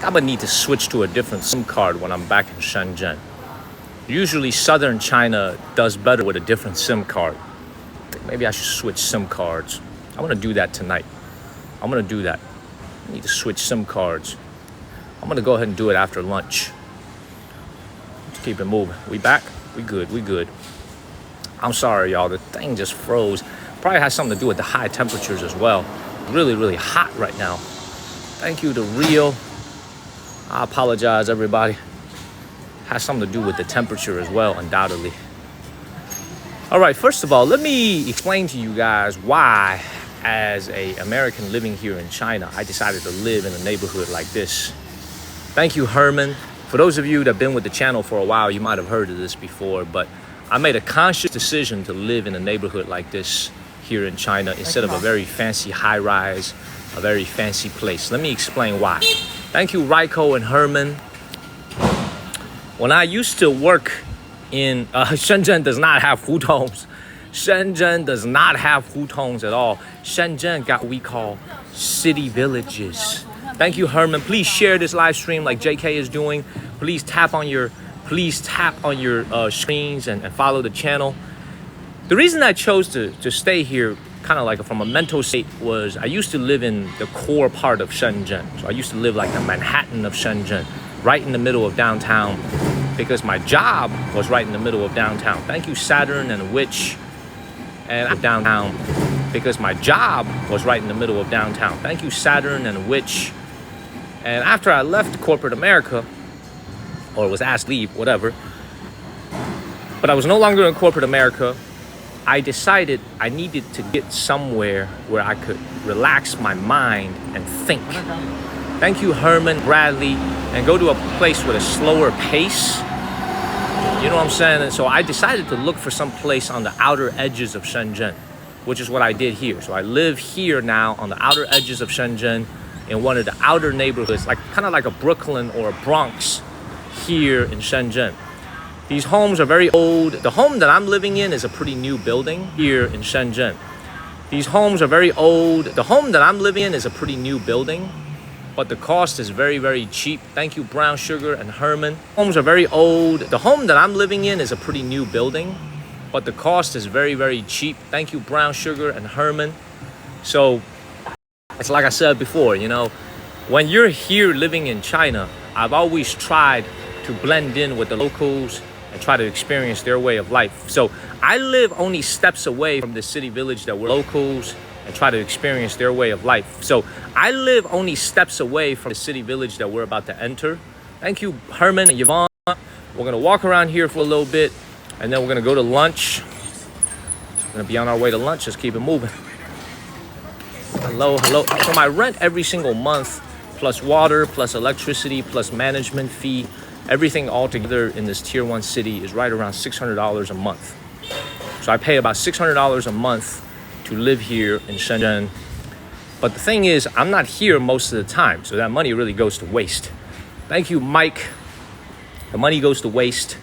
I'm gonna need to switch to a different SIM card when I'm back in Shenzhen. Usually southern China does better with a different SIM card. Maybe I should switch SIM cards. I'm gonna do that tonight. I'm gonna do that. I need to switch SIM cards. I'm gonna go ahead and do it after lunch. Let's keep it moving. We back? We good. I'm sorry, y'all. The thing just froze. Probably has something to do with the high temperatures as well. Really hot right now. Thank you to Rio. I apologize, everybody. Has something to do with the temperature as well, undoubtedly. All right, first of all, let me explain to you guys why, as an American living here in China, I decided to live in a neighborhood like this. Thank you, Herman. For those of you that have been with the channel for a while, you might have heard of this before, but I made a conscious decision to live in a neighborhood like this here in China instead of a very fancy high-rise, a very fancy place. Let me explain why. Thank you, Raiko and Herman. When I used to work in Shenzhen does not have hutongs. Shenzhen does not have hutongs at all. Shenzhen got what we call city villages. Thank you, Herman. Please share this live stream like JK is doing. Please tap on your screens and follow the channel. The reason I chose to stay here kind of like from a mental state was I used to live in the core part of Shenzhen. So I used to live like the Manhattan of Shenzhen, right in the middle of downtown, because my job was right in the middle of downtown. Thank you, Saturn and Witch, and downtown, because my job was right in the middle of downtown. Thank you, Saturn and Witch. And after I left corporate America, or was asked to leave, whatever, but I was no longer in corporate America, I decided I needed to get somewhere where I could relax my mind and think. Thank you, Herman, Bradley, and go to a place with a slower pace. You know what I'm saying? And so I decided to look for some place on the outer edges of Shenzhen, which is what I did here. So I live here now on the outer edges of Shenzhen in one of the outer neighborhoods, like kind of like a Brooklyn or a Bronx here in Shenzhen. These homes are very old. The home that I'm living in is a pretty new building here in Shenzhen. These homes are very old. The home that I'm living in is a pretty new building, but the cost is very cheap. Thank you, Brown Sugar and Herman. Homes are very old. The home that I'm living in is a pretty new building, but the cost is very cheap. Thank you, Brown Sugar and Herman. So it's like I said before, you know, when you're here living in China, I've always tried to blend in with the locals and try to experience their way of life. So I live only steps away from the city village that we're locals and try to experience their way of life. So I live only steps away from the city village that we're about to enter. Thank you, Herman and Yvonne. We're gonna walk around here for a little bit and then we're gonna go to lunch. We're gonna be on our way to lunch. Let's keep it moving. Hello. So my rent every single month, plus water, plus electricity, plus management fee, everything all together in this tier 1 city is right around $600 a month. So I pay about $600 a month to live here in Shenzhen. But the thing is, I'm not here most of the time, so that money really goes to waste. Thank you, Mike. The money goes to waste.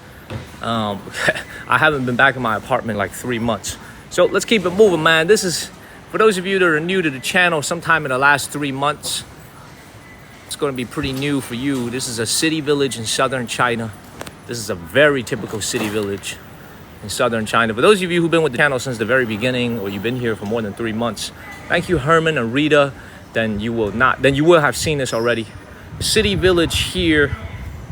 I haven't been back in my apartment in like 3 months. So let's keep it moving, man. This is, for those of you that are new to the channel, sometime in the last 3 months, it's going to be pretty new for you. This is a city village in southern China. This is a very typical city village in southern China. For those of you who've been with the channel since the very beginning, or you've been here for more than 3 months, thank you, Herman and Rita. Then you will have seen this already. The city village here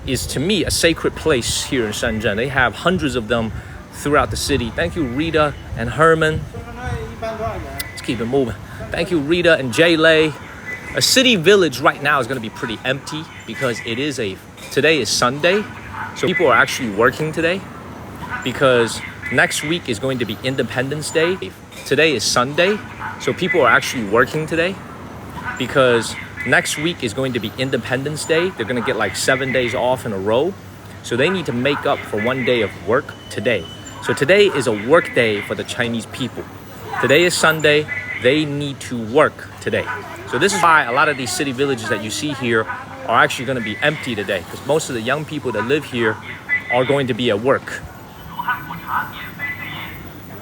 is, to me, a sacred place here in Shenzhen. They have hundreds of them throughout the city. Thank you, Rita and Herman. Let's keep it moving. Thank you, Rita and Jay Lay. A city village right now is going to be pretty empty because today is Sunday. So people are actually working today because next week is going to be Independence Day. Today is Sunday. So people are actually working today because next week is going to be Independence Day. They're going to get like 7 days off in a row. So they need to make up for 1 day of work today. So today is a work day for the Chinese people. Today is Sunday. they need to work today. So this is why a lot of these city villages that you see here are actually going to be empty today, because most of the young people that live here are going to be at work.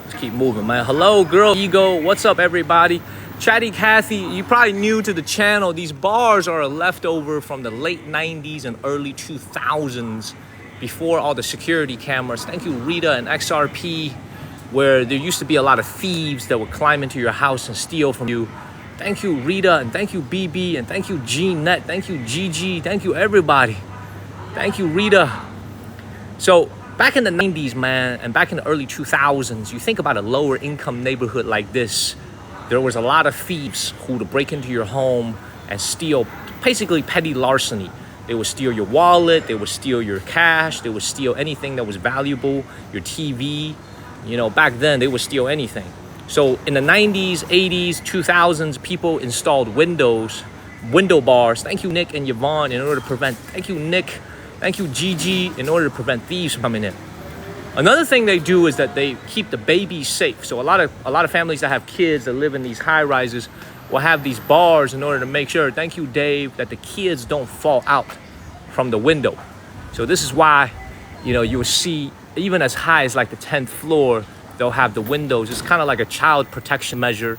Let's keep moving, man. Hello, girl ego. What's up, everybody? Chatty Cathy, you probably new to the channel. These bars are a leftover from the late 90s and early 2000s, before all the security cameras. Thank you, Rita and XRP, where there used to be a lot of thieves that would climb into your house and steal from you. Thank you, Rita, and thank you, BB, and thank you, G-Net, thank you, GG, thank you, everybody. Thank you, Rita. So back in the 90s, man, and back in the early 2000s, you think about a lower income neighborhood like this, there was a lot of thieves who would break into your home and steal, basically petty larceny. They would steal your wallet, they would steal your cash, they would steal anything that was valuable, your TV. You know, back then they would steal anything. So in the 90s, 80s, 2000s, people installed window bars. Thank you, Nick and Yvonne, in order to prevent, thank you, Nick, thank you, Gigi, in order to prevent thieves from coming in. Another thing they do is that they keep the babies safe. So a lot of families that have kids that live in these high rises will have these bars in order to make sure, thank you, Dave, that the kids don't fall out from the window. So this is why, you know, you will see even as high as like the 10th floor, they'll have the windows. It's kind of like a child protection measure.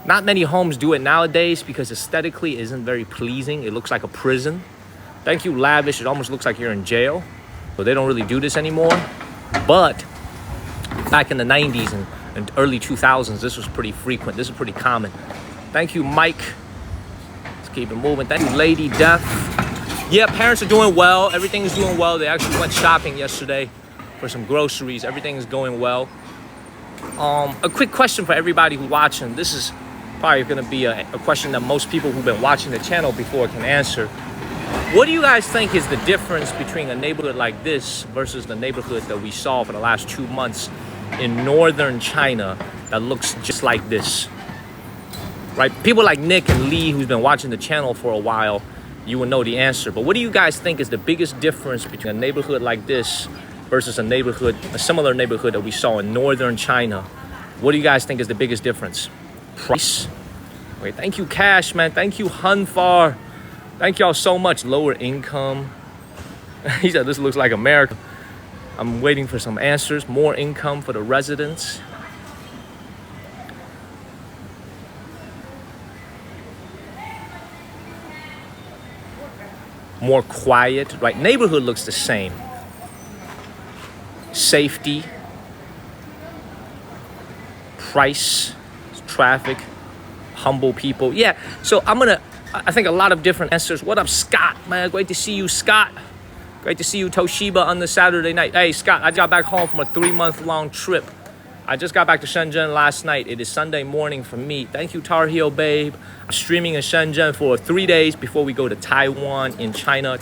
Not many homes do it nowadays because aesthetically it isn't very pleasing. It looks like a prison. Thank you, Lavish. It almost looks like you're in jail. So they don't really do this anymore. But back in the 90s and early 2000s, this was pretty frequent. This is pretty common. Thank you, Mike. Let's keep it moving. Thank you, Lady Death. Yeah, parents are doing well. Everything's doing well. They actually went shopping yesterday for some groceries. Everything is going well. A quick question for everybody who's watching. This is probably going to be a question that most people who've been watching the channel before can answer. What do you guys think is the difference between a neighborhood like this versus the neighborhood that we saw for the last 2 months in northern China that looks just like this? Right? People like Nick and Lee, who's been watching the channel for a while, you will know the answer. But what do you guys think is the biggest difference between a neighborhood like this versus a similar neighborhood that we saw in northern China? What do you guys think is the biggest difference? Price? Wait, thank you, Cash, man. Thank you, Hunfar. Thank y'all so much. Lower income. He said this looks like America. I'm waiting for some answers. More income for the residents. More quiet, right? Neighborhood looks the same. Safety. Price. Traffic. Humble people. Yeah, so I think a lot of different answers. What up, Scott? Man, great to see you, Scott. Great to see you, Toshiba, on the Saturday night. Hey, Scott, I got back home from a 3-month-long trip. I just got back to Shenzhen last night. It is Sunday morning for me. Thank you, Tar Heel Babe. I'm streaming in Shenzhen for 3 days before we go to Taiwan, China.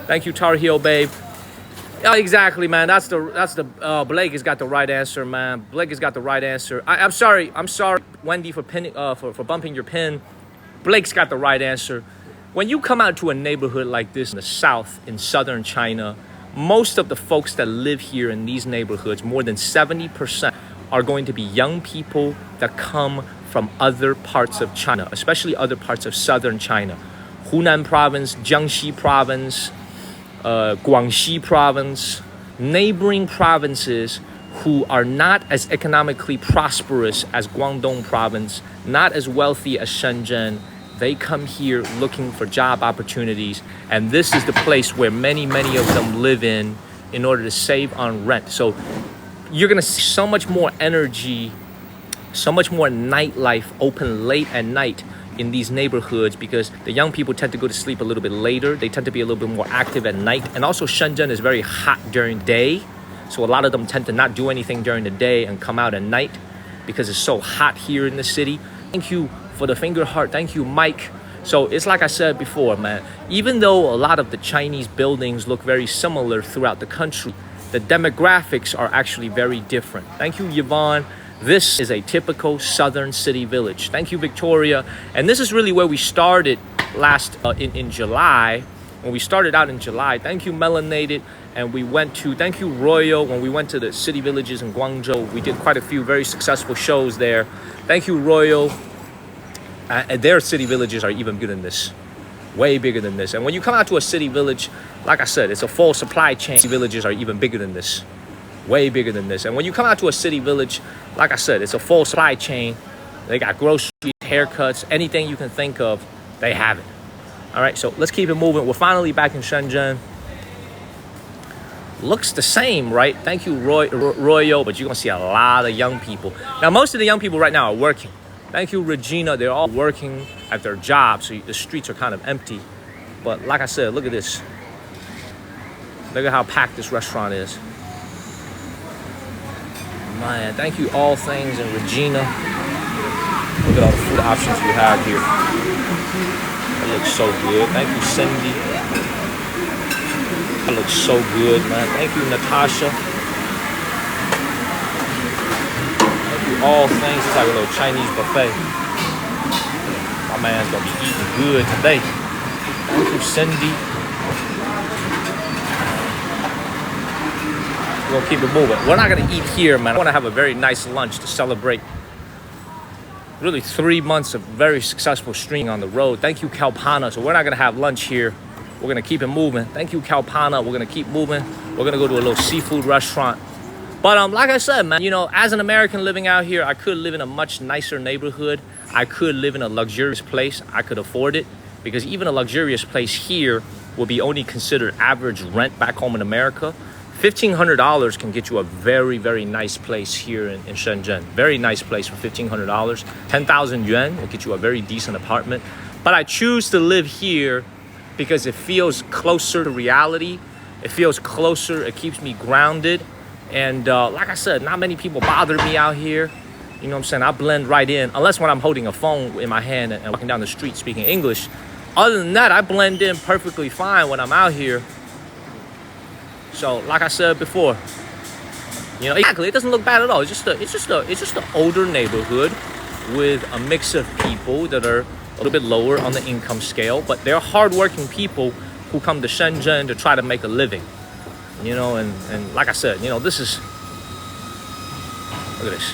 Thank you, Tar Heel Babe. Yeah, exactly, man. That's the Blake has got the right answer, man. Blake has got the right answer. I'm sorry, Wendy, for bumping your pin. Blake's got the right answer. When you come out to a neighborhood like this in the south, in southern China, most of the folks that live here in these neighborhoods, more than 70%, are going to be young people that come from other parts of China, especially other parts of southern China. Hunan province, Jiangxi province, Guangxi province, neighboring provinces who are not as economically prosperous as Guangdong province, not as wealthy as Shenzhen. They come here looking for job opportunities, and this is the place where many of them live in order to save on rent. So you're gonna see so much more energy, so much more nightlife open late at night in these neighborhoods, because the young people tend to go to sleep a little bit later. They tend to be a little bit more active at night. And also Shenzhen is very hot during day. So a lot of them tend to not do anything during the day and come out at night because it's so hot here in the city. Thank you for the finger heart. Thank you, Mike. So it's like I said before, man, even though a lot of the Chinese buildings look very similar throughout the country, the demographics are actually very different. Thank you, Yvonne. This is a typical southern city village. Thank you, Victoria. And this is really where we started last in July, when we started out in July. Thank you, Melanated. And we went to, thank you, Royal. When we went to the city villages in Guangzhou, we did quite a few very successful shows there. Thank you, Royal. And their city villages are even bigger than this. Way bigger than this. And when you come out to a city village, like I said, it's a full supply chain. City villages are even bigger than this. Way bigger than this. And when you come out to a city village, like I said, it's a full supply chain. They got groceries, haircuts, anything you can think of, they have it. All right, so let's keep it moving. We're finally back in Shenzhen. Looks the same, right? Thank you, Royo, but you're gonna see a lot of young people. Now, most of the young people right now are working. Thank you, Regina. They're all working at their jobs, so the streets are kind of empty. But like I said, look at this. Look at how packed this restaurant is. Man, thank you, All Things and Regina. Look at all the food options we have here. That looks so good. Thank you, Cindy. That looks so good, man. Thank you, Natasha. Thank you, All Things. It's like a little Chinese buffet. My man's gonna be eating good today. Thank you, Cindy. We're gonna keep it moving. We're not gonna eat here, man. I wanna have a very nice lunch to celebrate really 3 months of very successful streaming on the road. Thank you, Kalpana. So we're not gonna have lunch here. We're gonna keep it moving. Thank you, Kalpana. We're gonna keep moving. We're gonna go to a little seafood restaurant. But like I said, man, you know, as an American living out here, I could live in a much nicer neighborhood. I could live in a luxurious place. I could afford it, because even a luxurious place here will be only considered average rent back home in America. $1,500 can get you a very, very nice place here in Shenzhen. Very nice place for $1,500. 10,000 yuan will get you a very decent apartment. But I choose to live here because it feels closer to reality. It feels closer. It keeps me grounded. And like I said, not many people bother me out here. You know what I'm saying? I blend right in, unless when I'm holding a phone in my hand and walking down the street speaking English. Other than that, I blend in perfectly fine when I'm out here. So, like I said before, you know, exactly, it doesn't look bad at all. It's just an older neighborhood with a mix of people that are a little bit lower on the income scale, but they're hardworking people who come to Shenzhen to try to make a living. You know, and like I said, you know, this is, look at this.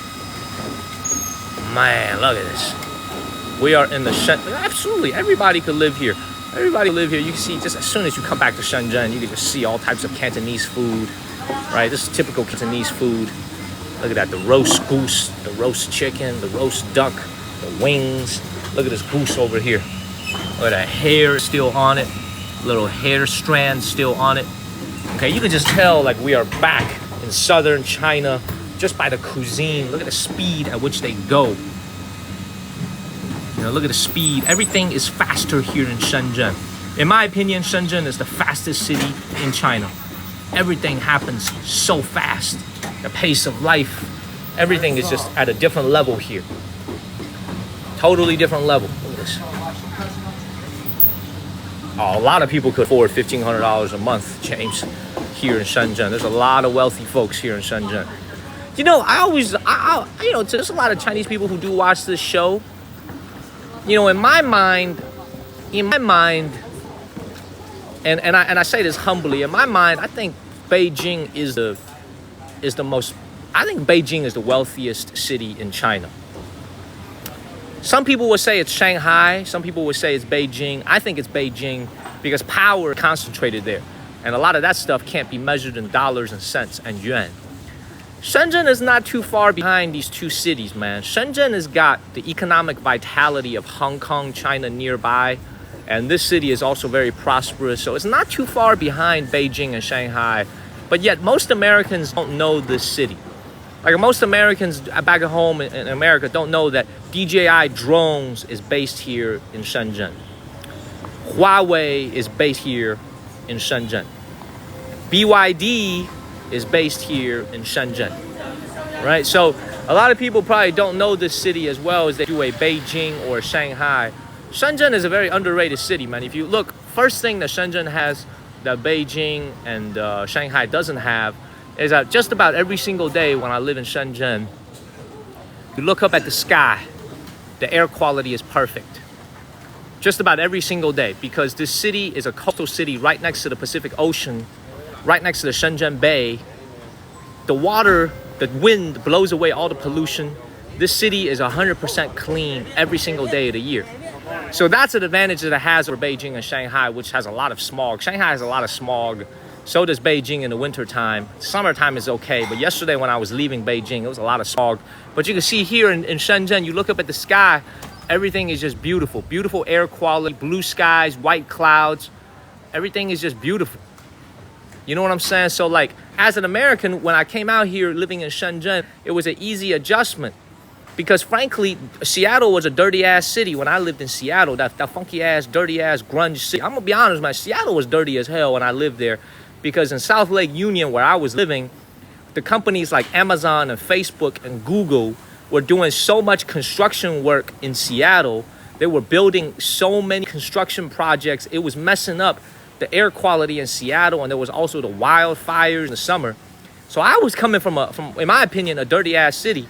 Man, look at this. We are in the Shenzhen. Absolutely, everybody could live here. Everybody live here. You can see, just as soon as you come back to Shenzhen, you can just see all types of Cantonese food, right? This is typical Cantonese food. Look at that, the roast goose, the roast chicken, the roast duck, the wings. Look at this goose over here. Look at that hair still on it. Little hair strand still on it. Okay, you can just tell like we are back in southern China just by the cuisine. Look at the speed at which they go. You know, look at the speed. Everything is faster here in Shenzhen. In my opinion, Shenzhen is the fastest city in China. Everything happens so fast. The pace of life, everything is just at a different level here. Totally different level. Look at this. Oh, a lot of people could afford $1,500 a month, James, here in Shenzhen. There's a lot of wealthy folks here in Shenzhen. You know, you know, there's a lot of Chinese people who do watch this show. You know, in my mind, and I say this humbly, in my mind, I think Beijing is the most, I think Beijing is the wealthiest city in China. Some people would say it's Shanghai. Some people would say it's Beijing. I think it's Beijing because power is concentrated there. And a lot of that stuff can't be measured in dollars and cents and yuan. Shenzhen is not too far behind these two cities, man. Shenzhen has got the economic vitality of Hong Kong, China nearby. And this city is also very prosperous. So it's not too far behind Beijing and Shanghai. But yet most Americans don't know this city. Like most Americans back at home in America don't know that DJI Drones is based here in Shenzhen. Huawei is based here in Shenzhen. BYD is based here in Shenzhen, right? So a lot of people probably don't know this city as well as they do a Beijing or a Shanghai. Shenzhen is a very underrated city, man. If you look, first thing that Shenzhen has that Beijing and Shanghai doesn't have is that just about every single day when I live in Shenzhen, you look up at the sky, the air quality is perfect. just about every single day, because this city is a coastal city right next to the Pacific Ocean, right next to the Shenzhen Bay. The water, the wind blows away all the pollution. This city is 100% clean every single day of the year. So that's an advantage that it has over Beijing and Shanghai, which has a lot of smog. Shanghai has a lot of smog. So does Beijing in the wintertime. Summertime is okay, but yesterday when I was leaving Beijing, it was a lot of smog. But you can see here in Shenzhen, you look up at the sky, everything is just beautiful. Beautiful air quality, blue skies, white clouds. Everything is just beautiful. You know what I'm saying? So like, as an American, when I came out here living in Shenzhen, it was an easy adjustment. Because frankly, Seattle was a dirty ass city when I lived in Seattle. That funky ass, dirty ass, grunge city. I'm gonna be honest, man, Seattle was dirty as hell when I lived there. Because in South Lake Union, where I was living, the companies like Amazon and Facebook and Google were doing so much construction work in Seattle. They were building so many construction projects. It was messing up the air quality in Seattle, and there was also the wildfires in the summer. So I was coming from in my opinion, a dirty ass city.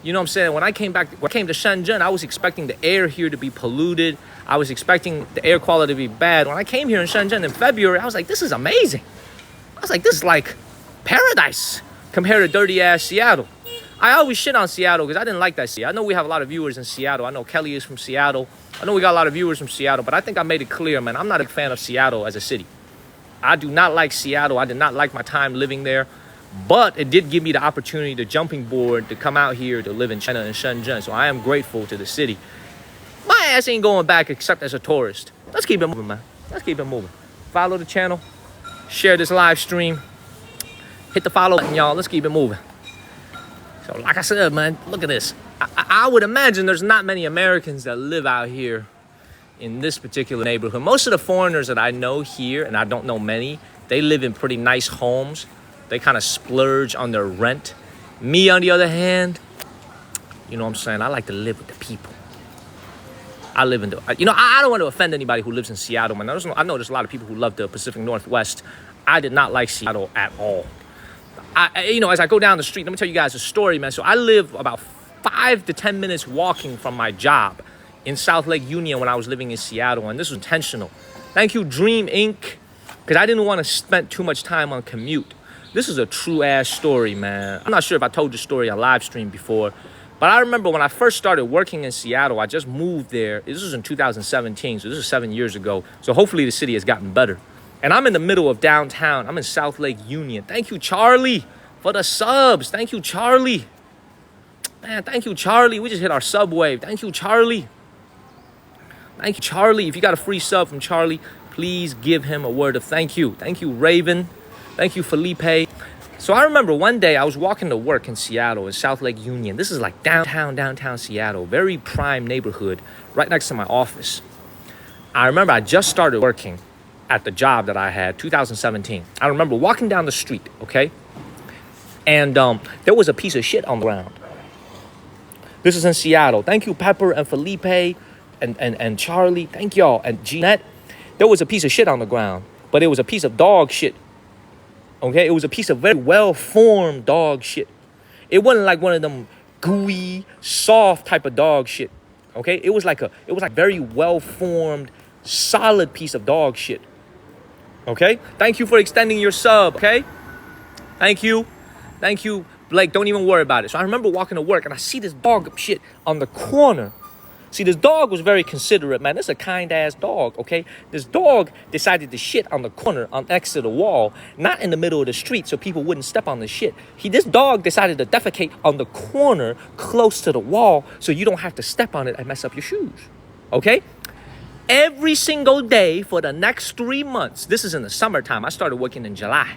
You know what I'm saying? When I came to Shenzhen, I was expecting the air here to be polluted. I was expecting the air quality to be bad. When I came here in Shenzhen in February, I was like, this is amazing. I was like, this is like paradise compared to dirty ass Seattle. I always shit on Seattle because I didn't like that city. I know we have a lot of viewers in Seattle. I know Kelly is from Seattle. I know we got a lot of viewers from Seattle, but I think I made it clear, man, I'm not a fan of Seattle as a city. I do not like Seattle. I did not like my time living there. But it did give me the opportunity, the jumping board, to come out here to live in China and Shenzhen. So I am grateful to the city. My ass ain't going back except as a tourist. Let's keep it moving, man. Let's keep it moving. Follow the channel. Share this live stream. Hit the follow button, y'all. Let's keep it moving. So like I said, man, look at this. I would imagine there's not many Americans that live out here in this particular neighborhood. Most of the foreigners that I know here, and I don't know many, they live in pretty nice homes. They kind of splurge on their rent. Me, on the other hand, you know what I'm saying? I like to live with the people. I live in the, you know, I don't want to offend anybody who lives in Seattle, man. I know there's a lot of people who love the Pacific Northwest. I did not like Seattle at all. You know, as I go down the street, let me tell you guys a story, man. So I live about 5 to 10 minutes walking from my job in South Lake Union when I was living in Seattle, and this was intentional. Thank you, Dream Inc., because I didn't want to spend too much time on commute. This is a true-ass story, man. I'm not sure if I told the story on live stream before, but I remember when I first started working in Seattle, I just moved there. This was in 2017, so this is 7 years ago. So hopefully the city has gotten better. And I'm in the middle of downtown. I'm in South Lake Union. Thank you, Charlie, for the subs. Thank you, Charlie. Man, thank you, Charlie. We just hit our sub wave. Thank you, Charlie. Thank you, Charlie. If you got a free sub from Charlie, please give him a word of thank you. Thank you, Raven. Thank you, Felipe. So I remember one day I was walking to work in Seattle, in South Lake Union. This is like downtown Seattle, very prime neighborhood, right next to my office. I remember I just started working at the job that I had, 2017. I remember walking down the street, okay? And there was a piece of shit on the ground. This is in Seattle. Thank you, Pepper and Felipe and Charlie. Thank y'all. And Jeanette. There was a piece of shit on the ground, but it was a piece of dog shit. Okay, it was a piece of very well-formed dog shit. It wasn't like one of them gooey, soft type of dog shit. Okay, it was like very well-formed, solid piece of dog shit. Okay, thank you for extending your sub. Okay, thank you, Blake. Don't even worry about it. So I remember walking to work and I see this dog shit on the corner. See, this dog was very considerate, man. This is a kind-ass dog, okay? This dog decided to shit on the corner next to the wall, not in the middle of the street so people wouldn't step on the shit. This dog decided to defecate on the corner close to the wall so you don't have to step on it and mess up your shoes, okay? Every single day for the next 3 months, this is in the summertime. I started working in July.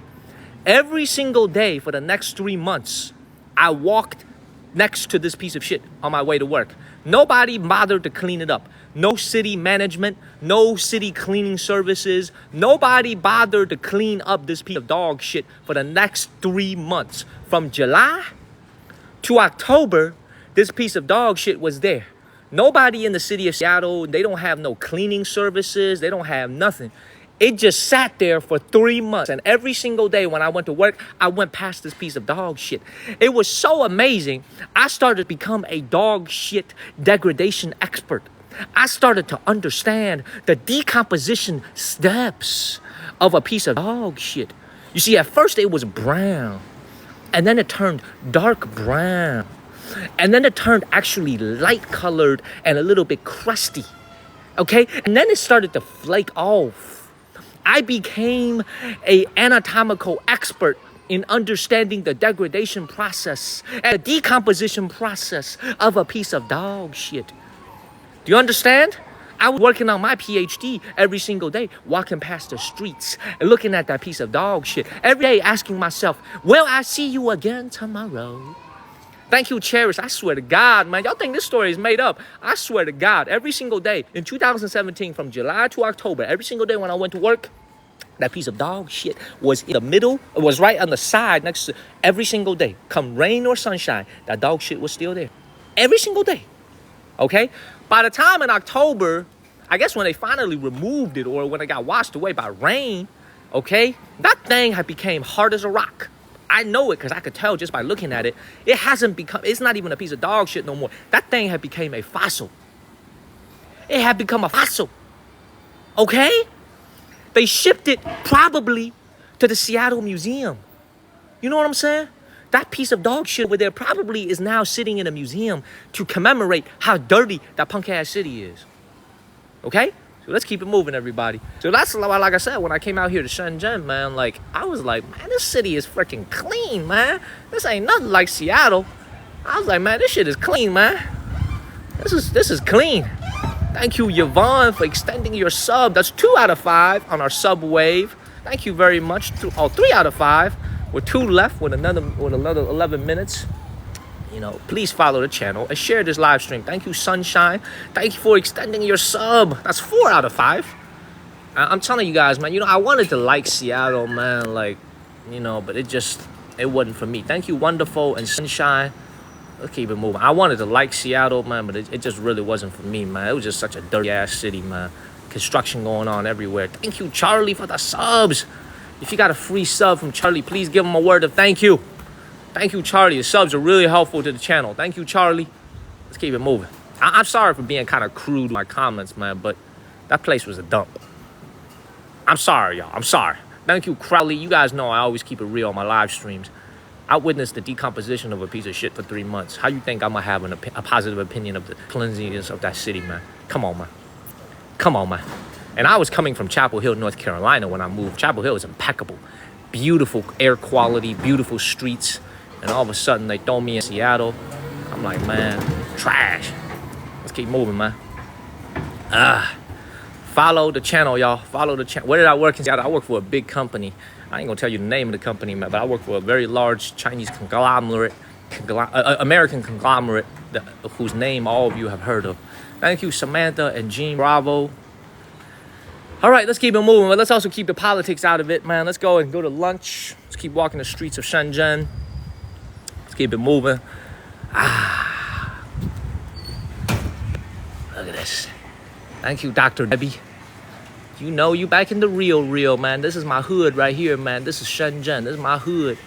Every single day for the next 3 months, I walked next to this piece of shit on my way to work. Nobody bothered to clean it up. No city management, no city cleaning services. Nobody bothered to clean up this piece of dog shit for the next 3 months. From July to October, this piece of dog shit was there. Nobody in the city of Seattle, they don't have no cleaning services. They don't have nothing. It just sat there for 3 months. And every single day when I went to work, I went past this piece of dog shit. It was so amazing. I started to become a dog shit degradation expert. I started to understand the decomposition steps of a piece of dog shit. You see, at first it was brown, and then it turned dark brown, and then it turned actually light colored and a little bit crusty. Okay, and then it started to flake off. I became an anatomical expert in understanding the degradation process and the decomposition process of a piece of dog shit. Do you understand? I was working on my PhD every single day, walking past the streets and looking at that piece of dog shit. Every day asking myself, will I see you again tomorrow? Thank you, Cherish. I swear to God, man. Y'all think this story is made up. I swear to God, every single day in 2017, from July to October, every single day when I went to work, that piece of dog shit was in the middle. It was right on the side next to every single day. Come rain or sunshine, that dog shit was still there. Every single day. Okay? By the time in October, I guess when they finally removed it or when it got washed away by rain, okay, that thing had became hard as a rock. I know it because I could tell just by looking at it. It hasn't become, it's not even a piece of dog shit no more. That thing had become a fossil. It had become a fossil. Okay? They shipped it probably to the Seattle Museum. You know what I'm saying? That piece of dog shit over there probably is now sitting in a museum to commemorate how dirty that punk ass city is. Okay? So let's keep it moving, everybody. So that's like I said, when I came out here to Shenzhen, man, like, I was like, man, this city is freaking clean, man. This ain't nothing like Seattle. I was like, man, this shit is clean, man. This is clean. Thank you, Yvonne, for extending your sub. That's 2 out of 5 on our sub wave. Thank you very much. 3 out of 5. With 2 left with another 11 minutes. You know, please follow the channel and share this live stream. Thank you, Sunshine. Thank you for extending your sub. That's 4 out of 5. I'm telling you guys, man, you know, I wanted to like Seattle, man, like, you know, but it wasn't for me. Thank you, Wonderful and Sunshine. Let's keep it moving. I wanted to like Seattle, man, but it just really wasn't for me, man. It was just such a dirty ass city, man. Construction going on everywhere. Thank you, Charlie, for the subs. If you got a free sub from Charlie, please give him a word of thank you. Thank you, Charlie. The subs are really helpful to the channel. Thank you, Charlie. Let's keep it moving. I'm sorry for being kind of crude in my comments, man, but that place was a dump. I'm sorry, y'all. I'm sorry. Thank you, Crowley. You guys know I always keep it real on my live streams. I witnessed the decomposition of a piece of shit for 3 months. How you think I'm going to have a positive opinion of the cleanliness of that city, man? Come on, man. Come on, man. And I was coming from Chapel Hill, North Carolina when I moved. Chapel Hill is impeccable. Beautiful air quality, beautiful streets. And all of a sudden, they throw me in Seattle. I'm like, man, trash. Let's keep moving, man. Follow the channel, y'all. Follow the channel. Where did I work in Seattle? I work for a big company. I ain't going to tell you the name of the company, man, but I work for a very large Chinese conglomerate, American conglomerate, whose name all of you have heard of. Thank you, Samantha and Jean Bravo. All right, let's keep it moving, but let's also keep the politics out of it, man. Let's go and go to lunch. Let's keep walking the streets of Shenzhen. Let's keep it moving. Look at this. Thank you, Dr. Debbie. You know, you back in the real, man. This is my hood right here, man. This is Shenzhen. This is my hood.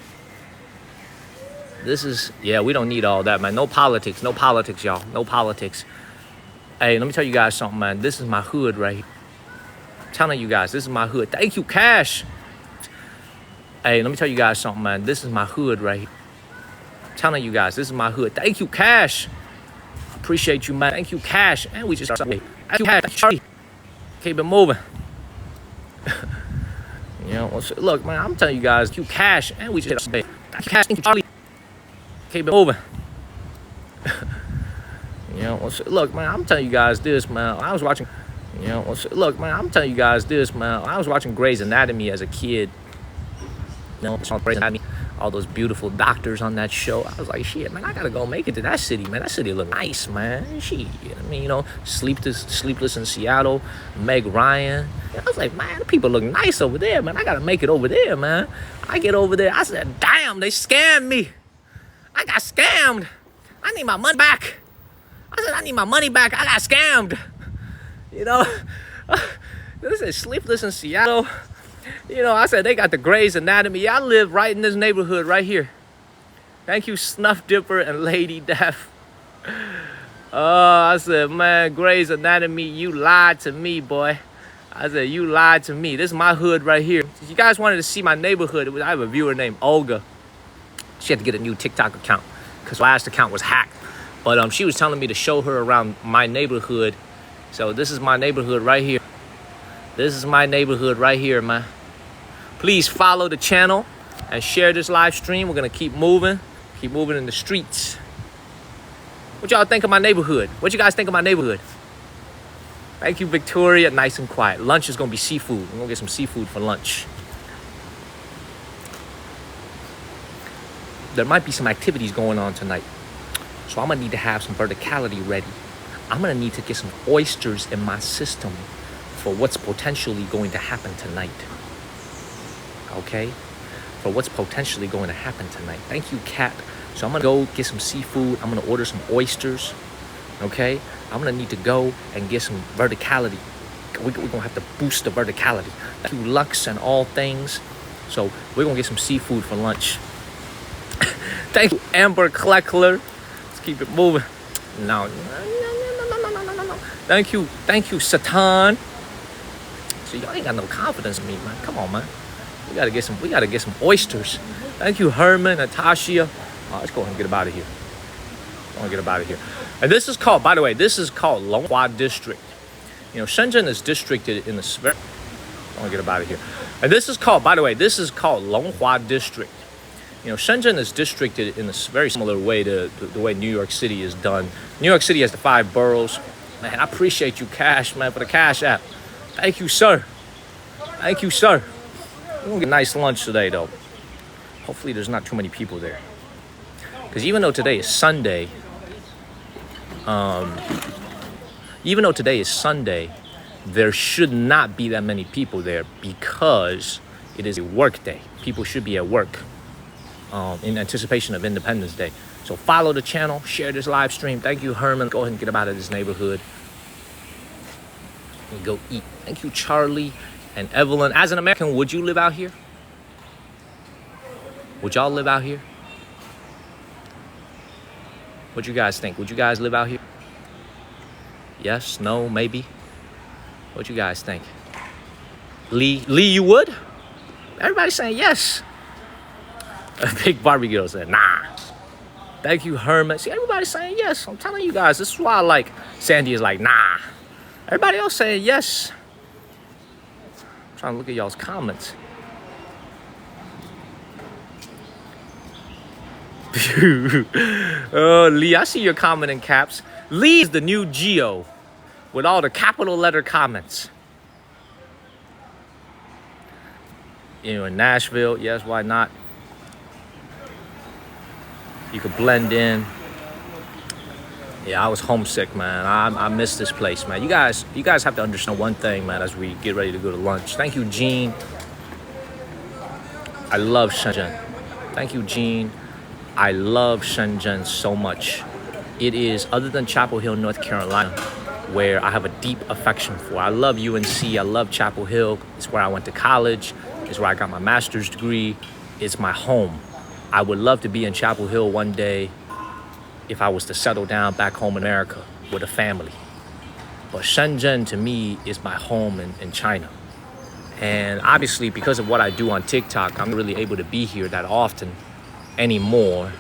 This is, yeah, we don't need all that, man. No politics, y'all. No politics. Hey, let me tell you guys something, man. This is my hood right here. I'm telling you guys, this is my hood. Thank you, Cash. Hey, let me tell you guys something, man. This is my hood right here. I'm telling you guys, this is my hood. Thank you, Cash. Appreciate you, man. Thank you, Cash. And we just started. Thank you, Cash. Keep it moving. You know, look, man, I'm telling you guys, you Cash, and we just hit a Cash, Charlie. Keep it moving. You know, look, man, I'm telling you guys this, man. I was watching, you know, look, man, I'm telling you guys this, man. I was watching Grey's Anatomy as a kid. You know, Grey's Anatomy, all those beautiful doctors on that show. I was like, shit, man, I gotta go make it to that city, man. That city look nice, man. Shit, I mean, you know, Sleepless in Seattle, Meg Ryan. I was like, man, the people look nice over there, man. I gotta make it over there, man. I get over there. I said, damn, they scammed me. I got scammed. I need my money back. I said, I need my money back. I got scammed. You know, this is Sleepless in Seattle. You know, I said, they got the Grey's Anatomy. I live right in this neighborhood right here. Thank you, Snuff Dipper and Lady Death. I said, man, Grey's Anatomy, you lied to me, boy. I said, you lied to me. This is my hood right here. If you guys wanted to see my neighborhood, I have a viewer named Olga. She had to get a new TikTok account because last account was hacked. But she was telling me to show her around my neighborhood. So this is my neighborhood right here. This is my neighborhood right here, man. Please follow the channel and share this live stream. We're going to keep moving in the streets. What y'all think of my neighborhood? What you guys think of my neighborhood? Thank you, Victoria. Nice and quiet. Lunch is going to be seafood. We're going to get some seafood for lunch. There might be some activities going on tonight. So I'm going to need to have some verticality ready. I'm going to need to get some oysters in my system for what's potentially going to happen tonight. Okay? For what's potentially going to happen tonight. Thank you, Kat. So I'm going to go get some seafood. I'm going to order some oysters. Okay? I'm going to need to go and get some verticality. We're going to have to boost the verticality. Thank you, Lux and all things. So we're going to get some seafood for lunch. Thank you, Amber Kleckler. Let's keep it moving. No. Thank you, Satan. So y'all ain't got no confidence in me, man. Come on, man. We gotta get some oysters. Thank you, Herman, Natasha. Let's go ahead and get up out of here. And this is called, by the way, Longhua District. You know, Shenzhen is districted in the very. I want to get up out of here. And this is called, by the way, Longhua District. You know, Shenzhen is districted in a very similar way to the way New York City is done. New York City has the 5 boroughs. Man, I appreciate you, Cash, man, for the Cash app. Thank you, sir. We're going to get a nice lunch today, though. Hopefully there's not too many people there. Because even though today is Sunday, there should not be that many people there because it is a work day. People should be at work in anticipation of Independence Day. So follow the channel, share this live stream. Thank you, Herman. Go ahead and get up out of this neighborhood and go eat. Thank you, Charlie and Evelyn. As an American, would you live out here? Would y'all live out here? What you guys think? Would you guys live out here? Yes, no, maybe? What you guys think? Lee, you would? Everybody's saying yes. A big Barbie girl said, nah. Thank you, Herman. See, everybody's saying yes. I'm telling you guys, this is why I like Sandy is like, nah. Everybody else saying yes. I'm trying to look at y'all's comments. Oh, Lee, I see your comment in caps. Lee is the new Geo with all the capital letter comments. You know, in Nashville, yes, why not? You could blend in. Yeah, I was homesick, man. I miss this place, man. You guys have to understand one thing, man, as we get ready to go to lunch. Thank you, Gene. I love Shenzhen. Thank you, Gene. I love Shenzhen so much. It is, other than Chapel Hill, North Carolina, where I have a deep affection for. I love UNC. I love Chapel Hill. It's where I went to college. It's where I got my master's degree. It's my home. I would love to be in Chapel Hill one day if I was to settle down back home in America with a family. But Shenzhen, to me, is my home in China. And obviously, because of what I do on TikTok, I'm not really able to be here that often anymore.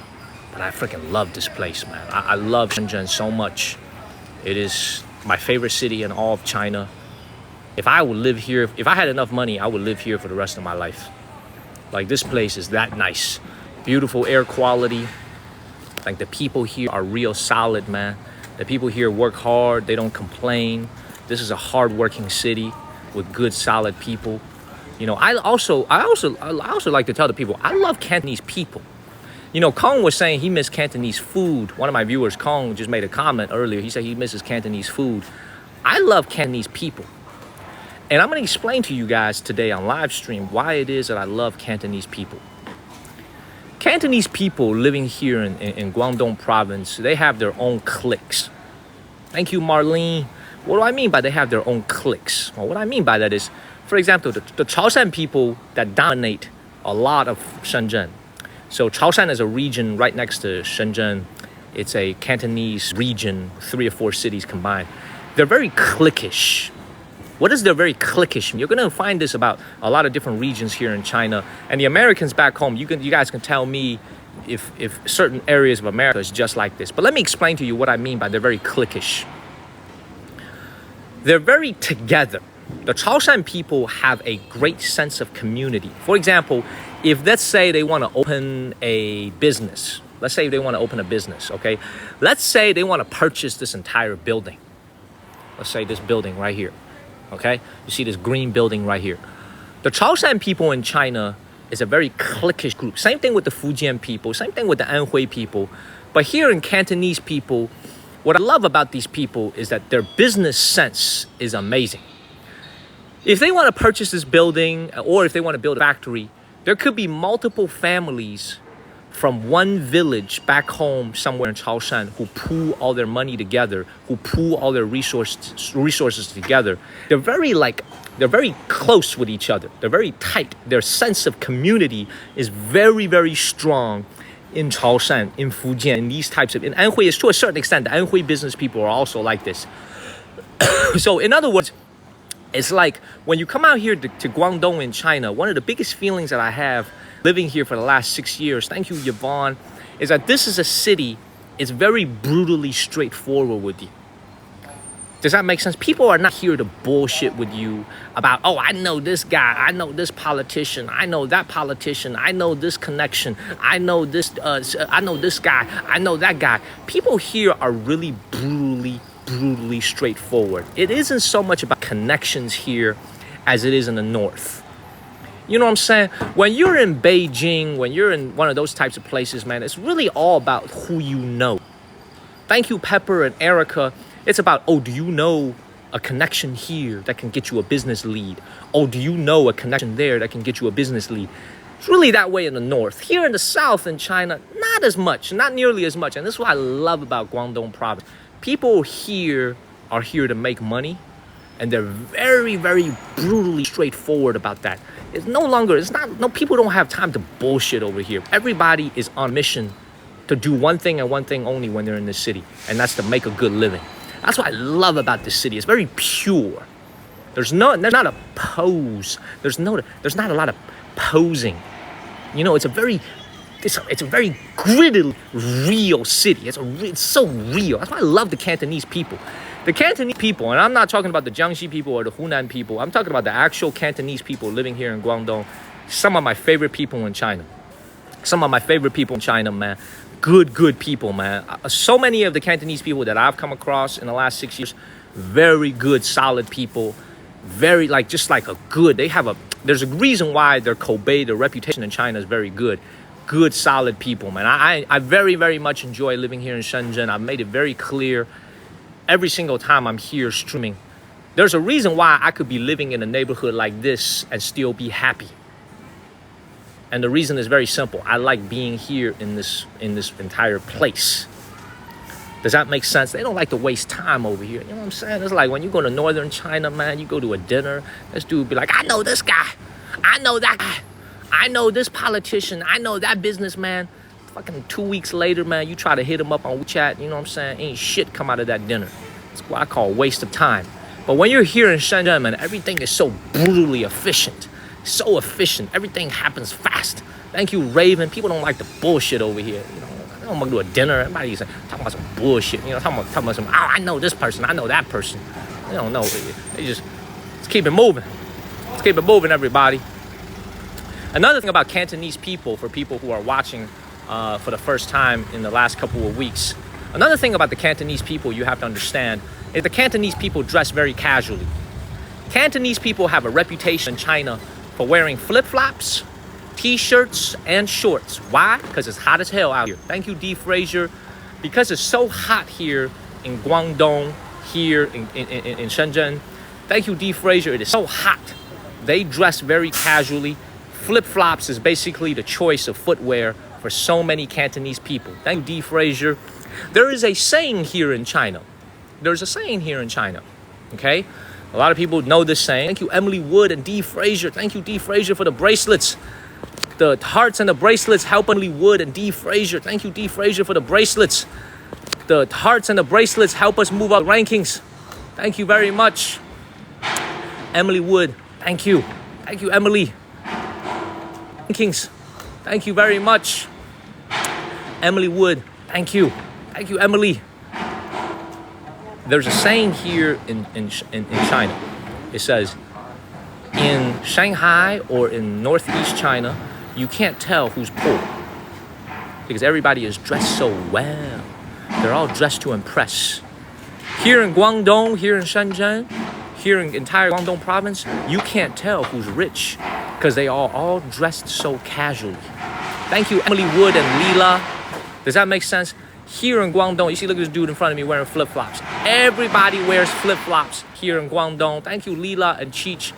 But I freaking love this place, man. I love Shenzhen so much. It is my favorite city in all of China. If I would live here, if I had enough money, I would live here for the rest of my life. Like, this place is that nice. Beautiful air quality. Like, the people here are real solid, man. The people here work hard. They don't complain. This is a hard-working city with good, solid people. You know, I also like to tell the people, I love Cantonese people. You know, Kang was saying he missed Cantonese food. One of my viewers, Kang, just made a comment earlier. He said he misses Cantonese food. I love Cantonese people. And I'm going to explain to you guys today on live stream why it is that I love Cantonese people. Cantonese people living here in Guangdong province, they have their own cliques. Thank you, Marlene. What do I mean by they have their own cliques? Well, what I mean by that is, for example, the Chaoshan people that dominate a lot of Shenzhen. So Chaoshan is a region right next to Shenzhen It's a Cantonese region, 3 or 4 cities combined. They're very cliquish. What is they're very cliquish? You're gonna find this about a lot of different regions here in China. And the Americans back home, you guys can tell me if certain areas of America is just like this. But let me explain to you what I mean by they're very cliquish. They're very together. The Chaoshan people have a great sense of community. For example, if let's say they want to open a business. Let's say they want to open a business, okay? Let's say they want to purchase this entire building. Let's say this building right here, okay? You see this green building right here. The Chaoshan people in China is a very cliquish group. Same thing with the Fujian people, same thing with the Anhui people. But here in Cantonese people, what I love about these people is that their business sense is amazing. If they want to purchase this building or if they want to build a factory, there could be multiple families from one village back home somewhere in Chaoshan who pool all their money together, who pool all their resources together. They're very close with each other. They're very tight. Their sense of community is very, very strong in Chaoshan, in Fujian, in these types of... In Anhui, is to a certain extent, the Anhui business people are also like this. So in other words, it's like when you come out here to Guangdong in China, one of the biggest feelings that I have living here for the last 6 years, thank you, Yvonne, is that this is a city, it's very brutally straightforward with you. Does that make sense? People are not here to bullshit with you about, oh, I know this guy, I know this politician, I know that politician, I know this connection, I know this guy, I know that guy. People here are really brutally straightforward. It isn't so much about connections here as it is in the north. You know what I'm saying? When you're in Beijing, when you're in one of those types of places, man, it's really all about who you know. Thank you, Pepper and Erica. It's about, oh, do you know a connection here that can get you a business lead? Oh, do you know a connection there that can get you a business lead? It's really that way in the north. Here in the south in China, not as much, not nearly as much. And this is what I love about Guangdong province. People here are here to make money, and they're very, very brutally straightforward about that. People don't have time to bullshit over here. Everybody is on mission to do one thing and one thing only when they're in this city, and that's to make a good living. That's what I love about this city. It's very pure. There's not a pose. There's not a lot of posing. You know, it's a very gritty, real city. It's so real. That's why I love the Cantonese people. The Cantonese people, and I'm not talking about the Jiangxi people or the Hunan people. I'm talking about the actual Cantonese people living here in Guangdong. Some of my favorite people in China. Man. Good people, man. So many of the Cantonese people that I've come across in the last 6 years, very good, solid people. Very, there's a reason why their Kobe, their reputation in China is very good. Good, solid people, man. I very, very much enjoy living here in Shenzhen. I've made it very clear every single time I'm here streaming. There's a reason why I could be living in a neighborhood like this and still be happy. And the reason is very simple. I like being here in this entire place. Does that make sense? They don't like to waste time over here. You know what I'm saying? It's like when you go to northern China, man, you go to a dinner, this dude be like, I know this guy. I know that guy. I know this politician. I know that businessman. Fucking 2 weeks later, man, you try to hit him up on WeChat. You know what I'm saying? Ain't shit come out of that dinner. That's what I call waste of time. But when you're here in Shenzhen, man, everything is so brutally efficient. So efficient. Everything happens fast. Thank you, Raven. People don't like the bullshit over here. You know, I don't want to do a dinner. Everybody's talking about some bullshit. You know, talking about some, oh, I know this person. I know that person. They don't know. They just, let's keep it moving. Let's keep it moving, everybody. Another thing about Cantonese people, for people who are watching for the first time in the last couple of weeks, another thing about the Cantonese people you have to understand is the Cantonese people dress very casually. Cantonese people have a reputation in China for wearing flip-flops, t-shirts, and shorts. Why? Because it's hot as hell out here. Thank you, D. Frazier. Because it's so hot here in Guangdong, here in Shenzhen. Thank you, D. Frazier. It is so hot. They dress very casually. Flip-flops is basically the choice of footwear for so many Cantonese people. Thank you, D. Frazier. There is a saying here in China. There's a saying here in China, okay? A lot of people know this saying. Thank you, Emily Wood and D. Frazier. Thank you, D. Frazier, for the bracelets. The hearts and the bracelets help Emily Wood and D. Frazier. Thank you, D. Frazier, for the bracelets. The hearts and the bracelets help us move up rankings. Thank you very much. Emily Wood, thank you. Thank you, Emily. Rankings, thank you very much. Emily Wood, thank you. Thank you, Emily. There's a saying here in China. It says, in Shanghai or in northeast China, you can't tell who's poor because everybody is dressed so well. They're all dressed to impress. Here in Guangdong, here in Shenzhen, here in entire Guangdong province, you can't tell who's rich because they are all dressed so casually. Thank you, Emily Wood and Lila. Does that make sense? Here in Guangdong, you see, look at this dude in front of me wearing flip-flops. Everybody wears flip-flops here in Guangdong. Thank you, Lila and Cheech.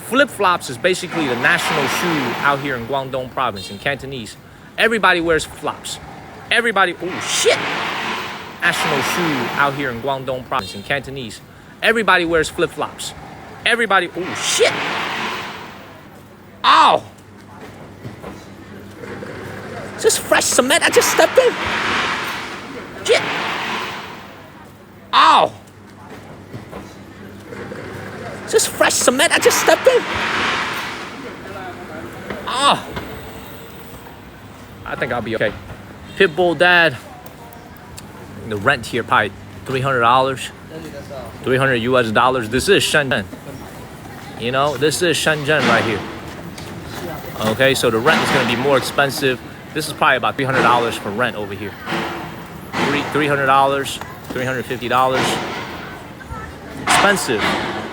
Flip-flops is basically the national shoe out here in Guangdong province, in Cantonese. Everybody wears flops. Everybody, oh shit! National shoe out here in Guangdong province, in Cantonese. Everybody wears flip-flops. Everybody, oh shit! Ow! Just fresh cement, I just stepped in. Shit! Ow! Just fresh cement, I just stepped in. Oh! I think I'll be okay. Pitbull Dad. The rent here probably $300. 300 US dollars. This is Shenzhen. You know, this is Shenzhen right here. Okay, so the rent is going to be more expensive. This is probably about $300 for rent over here. $300, $350. Expensive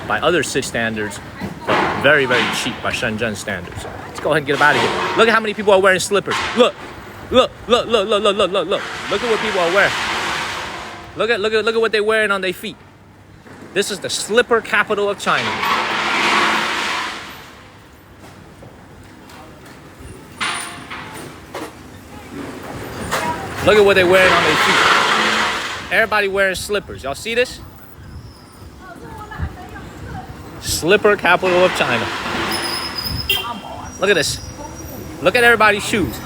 by other city standards, but very, very cheap by Shenzhen standards. Let's go ahead and get them out of here. Look at how many people are wearing slippers. Look. Look at what people are wearing. Look at what they're wearing on their feet. This is the slipper capital of China. Look at what they're wearing on their feet. Everybody wearing slippers. Y'all see this? Slipper capital of China. Look at this. Look at everybody's shoes.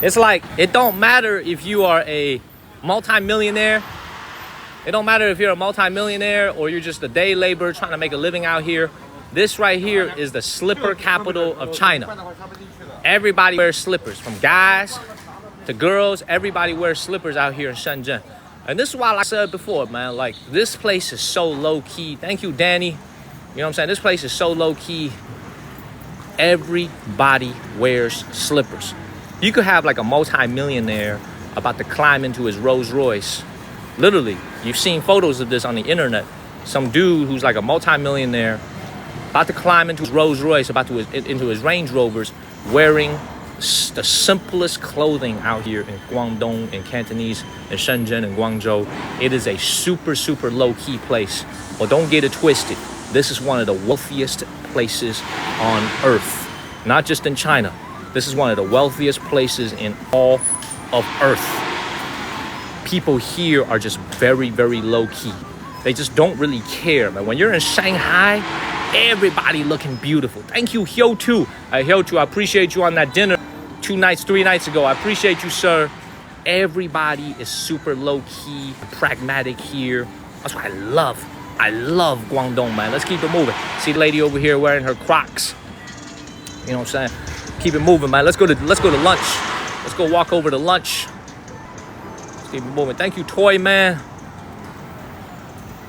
It's like, it don't matter if you are a multi-millionaire. It don't matter if you're a multi-millionaire or you're just a day laborer trying to make a living out here. This right here is the slipper capital of China. Everybody wears slippers, from guys to girls. Everybody wears slippers out here in Shenzhen. And this is why, like I said before, man, like, this place is so low-key. Thank you, Danny. You know what I'm saying? This place is so low-key. Everybody wears slippers. You could have like a multi-millionaire about to climb into his Rolls Royce. Literally, you've seen photos of this on the internet. Some dude who's like a multi-millionaire about to climb into his Rolls Royce, into his Range Rovers, wearing the simplest clothing out here in Guangdong, in Cantonese, in Shenzhen, and Guangzhou. It is a super, super low-key place. But don't get it twisted. This is one of the wealthiest places on earth. Not just in China. This is one of the wealthiest places in all of Earth. People here are just very, very low-key. They just don't really care. But when you're in Shanghai, everybody looking beautiful. Thank you, Hyo2. Hyo2, I appreciate you on that dinner 3 nights ago. I appreciate you, sir. Everybody is super low-key, pragmatic here. That's what I love Guangdong, man. Let's keep it moving. See the lady over here wearing her Crocs. You know what I'm saying? Keep it moving, man. Let's go to lunch. Let's go walk over to lunch. Let's keep it moving. Thank you, Toy Man.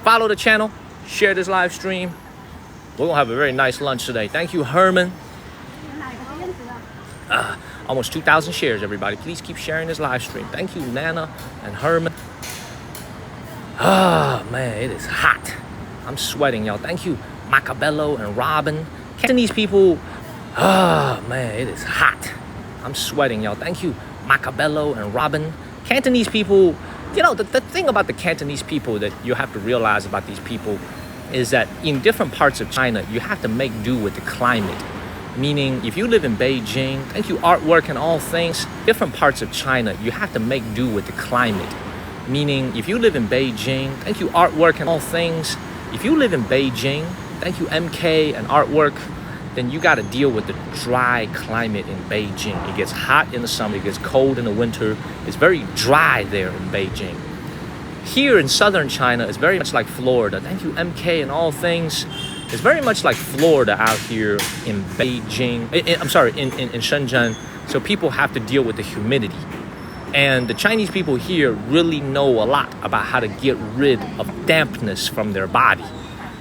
Follow the channel. Share this live stream. We're gonna have a very nice lunch today. Thank you, Herman. Almost 2,000 shares, everybody. Please keep sharing this live stream. Thank you, Nana and Herman. Ah, man, it is hot. I'm sweating, y'all. Thank you, Macabello and Robin. Cantonese people. Ah, man, it is hot. I'm sweating, y'all. Thank you, Macabello and Robin. Cantonese people, you know, the thing about the Cantonese people that you have to realize about these people is that in different parts of China, you have to make do with the climate. Meaning, if you live in Beijing, thank you, Artwork and All Things, different parts of China, you have to make do with the climate. Meaning, if you live in Beijing, thank you, Artwork and All Things. If you live in Beijing, thank you, MK and Artwork. then you got to deal with the dry climate in Beijing. It gets hot in the summer, it gets cold in the winter. It's very dry there in Beijing. Here in southern China, it's very much like Florida. Thank you, MK and all things. It's very much like Florida out here in Beijing. In Shenzhen. So people have to deal with the humidity. And the Chinese people here really know a lot about how to get rid of dampness from their body.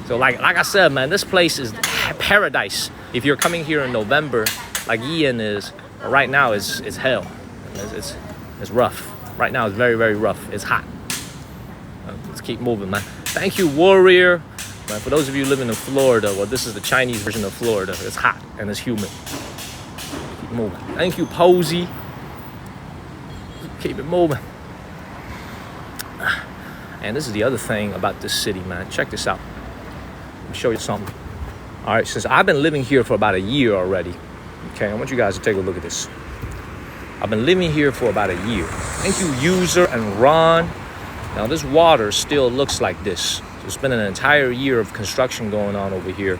So like I said, man, this place is paradise. If you're coming here in November, like Ian is, right now it's hell. It's rough. Right now it's very, very rough. It's hot. Let's keep moving, man. Thank you, Warrior. Man, for those of you living in Florida, well, this is the Chinese version of Florida. It's hot and it's humid. Keep moving. Thank you, Posey. Keep it moving. And this is the other thing about this city, man. Check this out. Let me show you something. All right, since I've been living here for about a year already, okay, I want you guys to take a look at this. I've been living here for about a year. Thank you, User and Ron. Now, this water still looks like this. There's been an entire year of construction going on over here.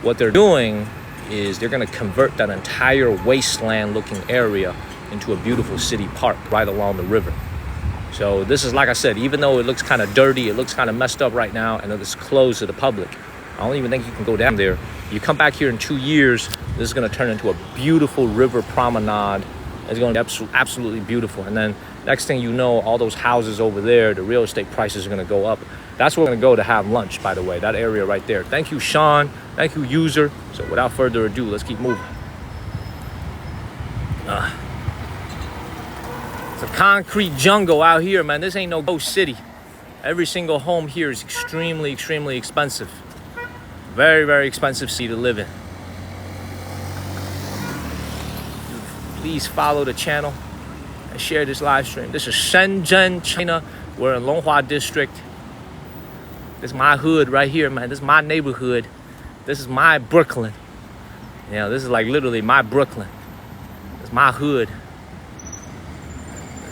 What they're doing is they're going to convert that entire wasteland-looking area into a beautiful city park right along the river. So this is, like I said, even though it looks kind of dirty, it looks kind of messed up right now, and it's closed to the public. I don't even think you can go down there. You come back here in 2 years, this is going to turn into a beautiful river promenade. It's going to be absolutely beautiful. And then next thing you know, all those houses over there, the real estate prices are going to go up. That's where we're going to go to have lunch, by the way, that area right there. Thank you, Sean. Thank you, User. So without further ado, let's keep moving. It's a concrete jungle out here, man. This ain't no ghost city. Every single home here is extremely, extremely expensive. Very, very expensive city to live in. Please follow the channel and share this live stream. This is Shenzhen, China. We're in Longhua District. This is my hood right here, man. This is my neighborhood. This is my Brooklyn. You know, this is like literally my Brooklyn. This is my hood.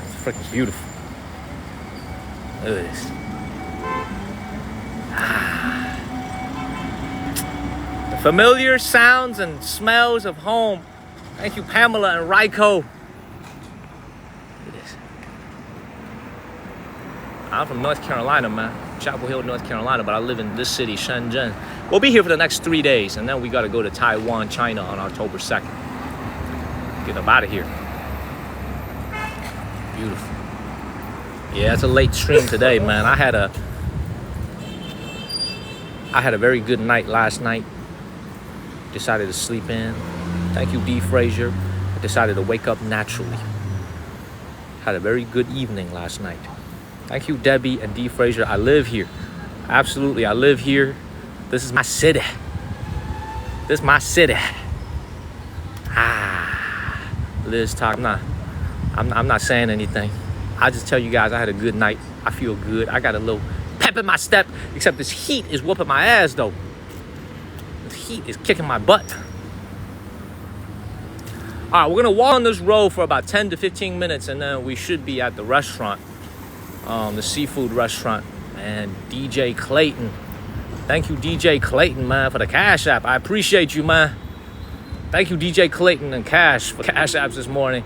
It's freaking beautiful. Look at this. The familiar sounds and smells of home. Thank you, Pamela and Raiko. Look at this. I'm from North Carolina, man. Chapel Hill, North Carolina, but I live in this city, Shenzhen. We'll be here for the next 3 days, and then we got to go to Taiwan, China on October 2nd. Get up out of here. Beautiful. Yeah, it's a late stream today, man. I had a very good night last night. Decided to sleep in. Thank you, D. Frazier. I decided to wake up naturally. Had a very good evening last night. Thank you, Debbie and D. Frazier. I live here. Absolutely, I live here. This is my city. This is my city. Liz talk. I'm not saying anything. I just tell you guys I had a good night. I feel good. I got a little pep in my step. Except this heat is whooping my ass, though. This heat is kicking my butt. All right, we're gonna walk on this road for about 10 to 15 minutes, and then we should be at the restaurant, the seafood restaurant. And DJ Clayton, thank you, DJ Clayton, man, for the Cash App. I appreciate you, man. Thank you, DJ Clayton and Cash for Cash Apps this morning.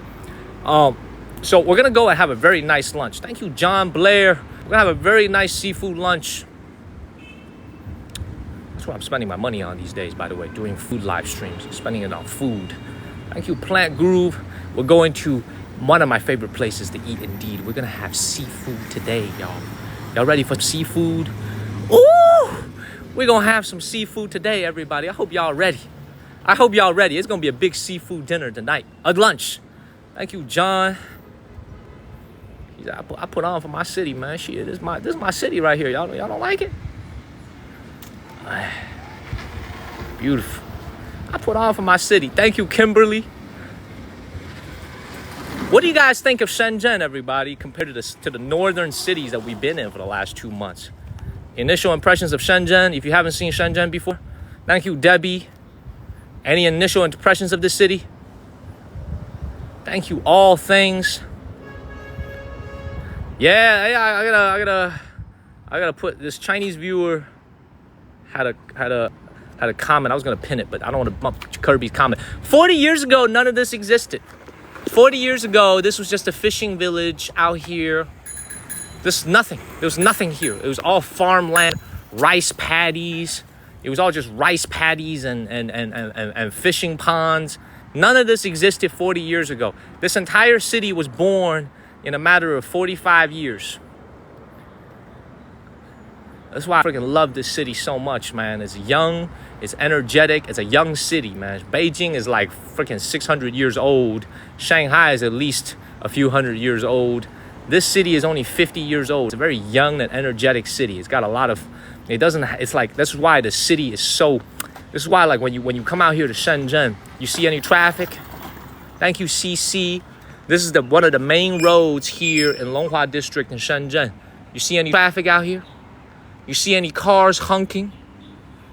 So we're gonna go and have a very nice lunch. Thank you, John Blair. We're gonna have a very nice seafood lunch. That's what I'm spending my money on these days, by the way, doing food live streams, spending it on food. Thank you, Plant Groove. We're going to one of my favorite places to eat, indeed. We're going to have seafood today, y'all. Y'all ready for seafood? Ooh! We're going to have some seafood today, everybody. I hope y'all ready. I hope y'all ready. It's going to be a big seafood dinner tonight. Lunch. Thank you, John. I put on for my city, man. Shit, this is my city right here. Y'all don't like it? Beautiful. I put on for my city. Thank you, Kimberly. What do you guys think of Shenzhen, everybody, compared to the northern cities that we've been in for the last 2 months? Initial impressions of Shenzhen, if you haven't seen Shenzhen before. Thank you, Debbie. Any initial impressions of this city? Thank you, all things. Yeah, I gotta put this Chinese viewer had had a comment. I was going to pin it, but I don't want to bump Kirby's comment. 40 years ago, none of this existed. 40 years ago, this was just a fishing village out here. This nothing. There was nothing here. It was all farmland, rice paddies. It was all just rice paddies and fishing ponds. None of this existed 40 years ago. This entire city was born in a matter of 45 years. That's why I freaking love this city so much, man. It's young, it's energetic, it's a young city, man. Beijing is like freaking 600 years old. Shanghai is at least a few hundred years old. This city is only 50 years old. It's a very young and energetic city. It's got a lot of, it's like, that's why the city is so, this is why like when you come out here to Shenzhen, you see any traffic? Thank you, CC. This is one of the main roads here in Longhua District in Shenzhen. You see any traffic out here? You see any cars honking?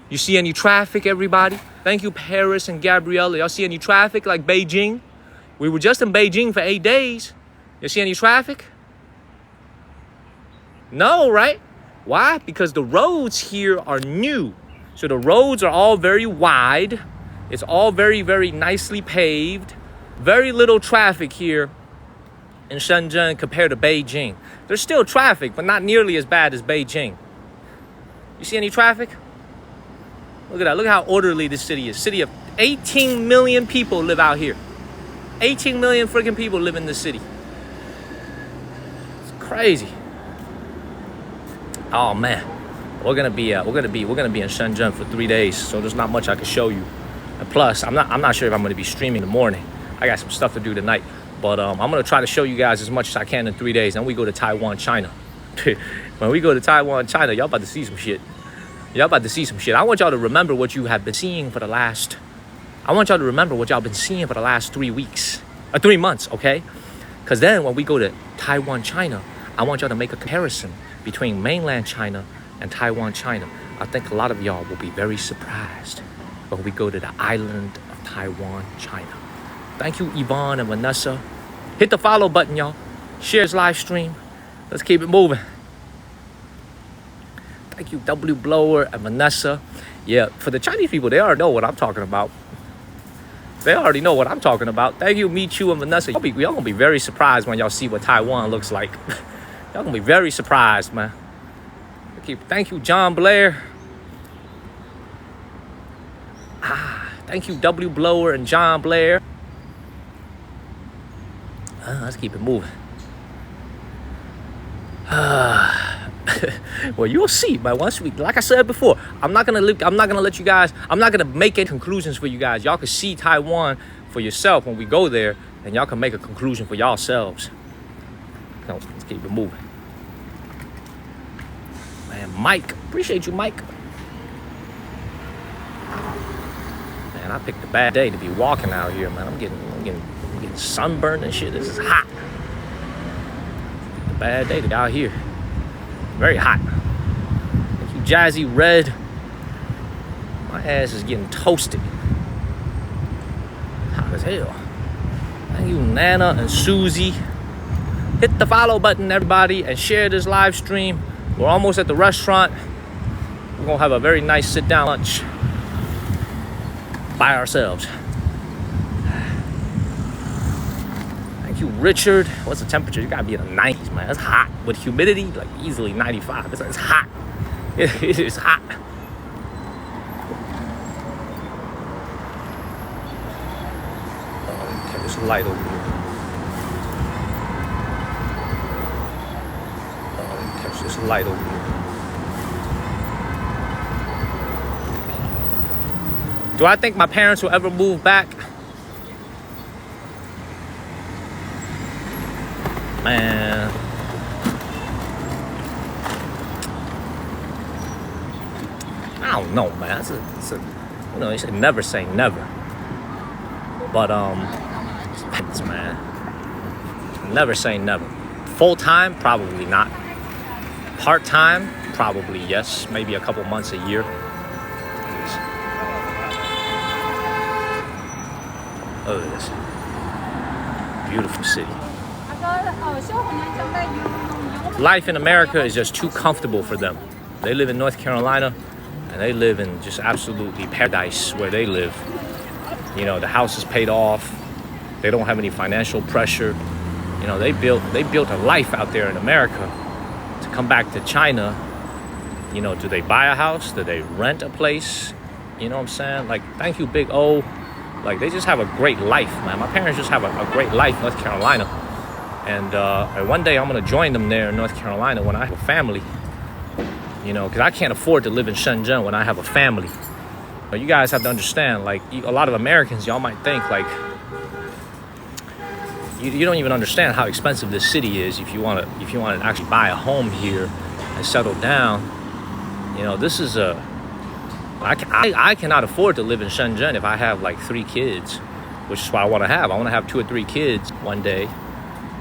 You see any traffic, everybody? Thank you, Paris and Gabriella. Y'all see any traffic like Beijing? We were just in Beijing for 8 days. You see any traffic? No, right? Why? Because the roads here are new. So the roads are all very wide. It's all very, very nicely paved. Very little traffic here in Shenzhen compared to Beijing. There's still traffic, but not nearly as bad as Beijing. You see any traffic? Look at that. Look how orderly this city is. City of 18 million people live out here. 18 million freaking people live in this city. It's crazy. Oh man, we're gonna be in Shenzhen for 3 days, so there's not much I can show you. And plus, I'm not sure if I'm gonna be streaming in the morning. I got some stuff to do tonight, but I'm gonna try to show you guys as much as I can in 3 days. Then we go to Taiwan, China. When we go to Taiwan, China, y'all about to see some shit. Y'all about to see some shit. I want y'all to remember what you have been seeing for the last. I want y'all to remember what y'all been seeing for the last 3 weeks, 3 months, okay? Because then when we go to Taiwan, China, I want y'all to make a comparison between mainland China and Taiwan, China. I think a lot of y'all will be very surprised when we go to the island of Taiwan, China. Thank you, Yvonne and Vanessa. Hit the follow button, y'all. Share this live stream. Let's keep it moving. Thank you, W Blower and Vanessa. Yeah, for the Chinese people, they already know what I'm talking about. They already know what I'm talking about. Thank you, Michu and Vanessa. Y'all gonna be very surprised when y'all see what Taiwan looks like. Y'all gonna be very surprised, man. Thank you, John Blair. Thank you, W Blower and John Blair. Let's keep it moving. Well, you'll see, but once we, like I said before, I'm not gonna let you guys. I'm not gonna make any conclusions for you guys. Y'all can see Taiwan for yourself when we go there, and y'all can make a conclusion for yourselves. So, let's keep it moving. Man, Mike, appreciate you, Mike. Man, I picked a bad day to be walking out here, man. I'm getting sunburned and shit. This is hot. Picked a bad day to be out here. Very hot. Thank you, Jazzy Red. My ass is getting toasted. Hot as hell. Thank you, Nana and Susie. Hit the follow button, everybody, and share this live stream. We're almost at the restaurant. We're gonna have a very nice sit-down lunch by ourselves. Thank you, Richard. What's the temperature? You gotta be in the 90s, man. It's hot. With humidity, like easily 95. It's hot. It is hot. Okay, there's a light over here. Catch this light over here. Do I think my parents will ever move back? Man. I don't know, man. You know, you should never say never. But, it depends, man. Never say never. Full-time? Probably not. Part-time? Probably yes. Maybe a couple months a year. Oh, this beautiful city. Life in America is just too comfortable for them. They live in North Carolina, and they live in just absolutely paradise where they live. You know, the house is paid off. They don't have any financial pressure. You know, they built a life out there in America. To come back to China, you know, do they buy a house? Do they rent a place? You know what I'm saying? Like, thank you, Big O. Like, they just have a great life, man. My parents just have a great life in North Carolina. And one day I'm going to join them there in North Carolina when I have a family. You know, because I can't afford to live in Shenzhen when I have a family. But you guys have to understand, like, a lot of Americans, y'all might think, like, you don't even understand how expensive this city is if you want to actually buy a home here and settle down. You know, this is I cannot afford to live in Shenzhen if I have like 3 kids, which is what I want to have. I want to have 2 or 3 kids one day.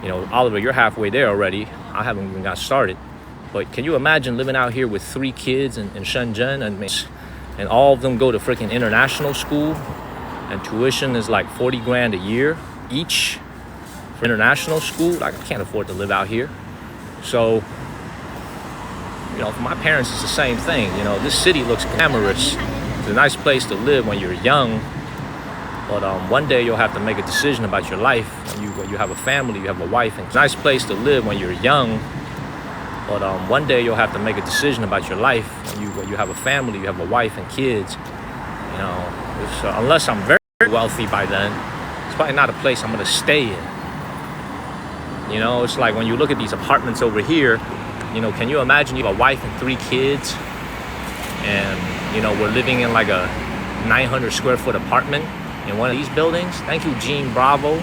You know, Oliver, you're halfway there already. I haven't even got started. But can you imagine living out here with 3 kids in Shenzhen and all of them go to freaking international school and tuition is like 40 grand a year each for international school? Like, I can't afford to live out here. So, you know, for my parents, it's the same thing. You know, this city looks glamorous. It's a nice place to live when you're young. But one day you'll have to make a decision about your life. When you have a family, you have a wife. And it's a nice place to live when you're young. But one day you'll have to make a decision about your life. When you have a family, you have a wife and kids. You know, unless I'm very wealthy by then, it's probably not a place I'm going to stay in. You know, it's like when you look at these apartments over here, you know, can you imagine you have a wife and 3 kids and, you know, we're living in like a 900 square foot apartment in one of these buildings? Thank you, Gene Bravo.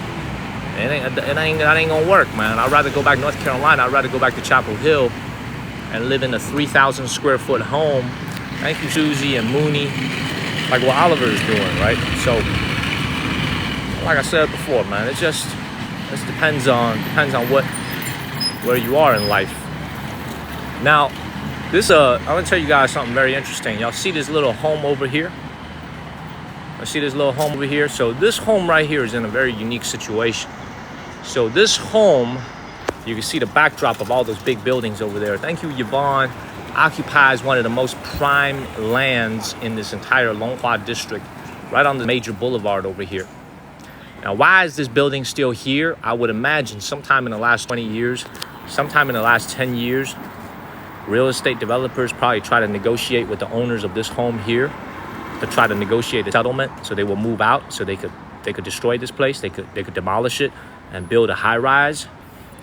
That ain't gonna work, man. I'd rather go back to North Carolina. I'd rather go back to Chapel Hill and live in a 3,000 square foot home. Thank you, Susie and Mooney, like what Oliver is doing, right? So, like I said before, man, it depends on where you are in life. Now, I'm gonna tell you guys something very interesting. Y'all see this little home over here? So this home right here is in a very unique situation. So this home, you can see the backdrop of all those big buildings over there. Thank you, Yvonne. Occupies one of the most prime lands in this entire Longhua district, right on the major boulevard over here. Now, why is this building still here? I would imagine sometime in the last 20 years, sometime in the last 10 years, real estate developers probably try to negotiate with the owners of this home here to try to negotiate a settlement so they will move out, so they could destroy this place, they could demolish it and build a high-rise.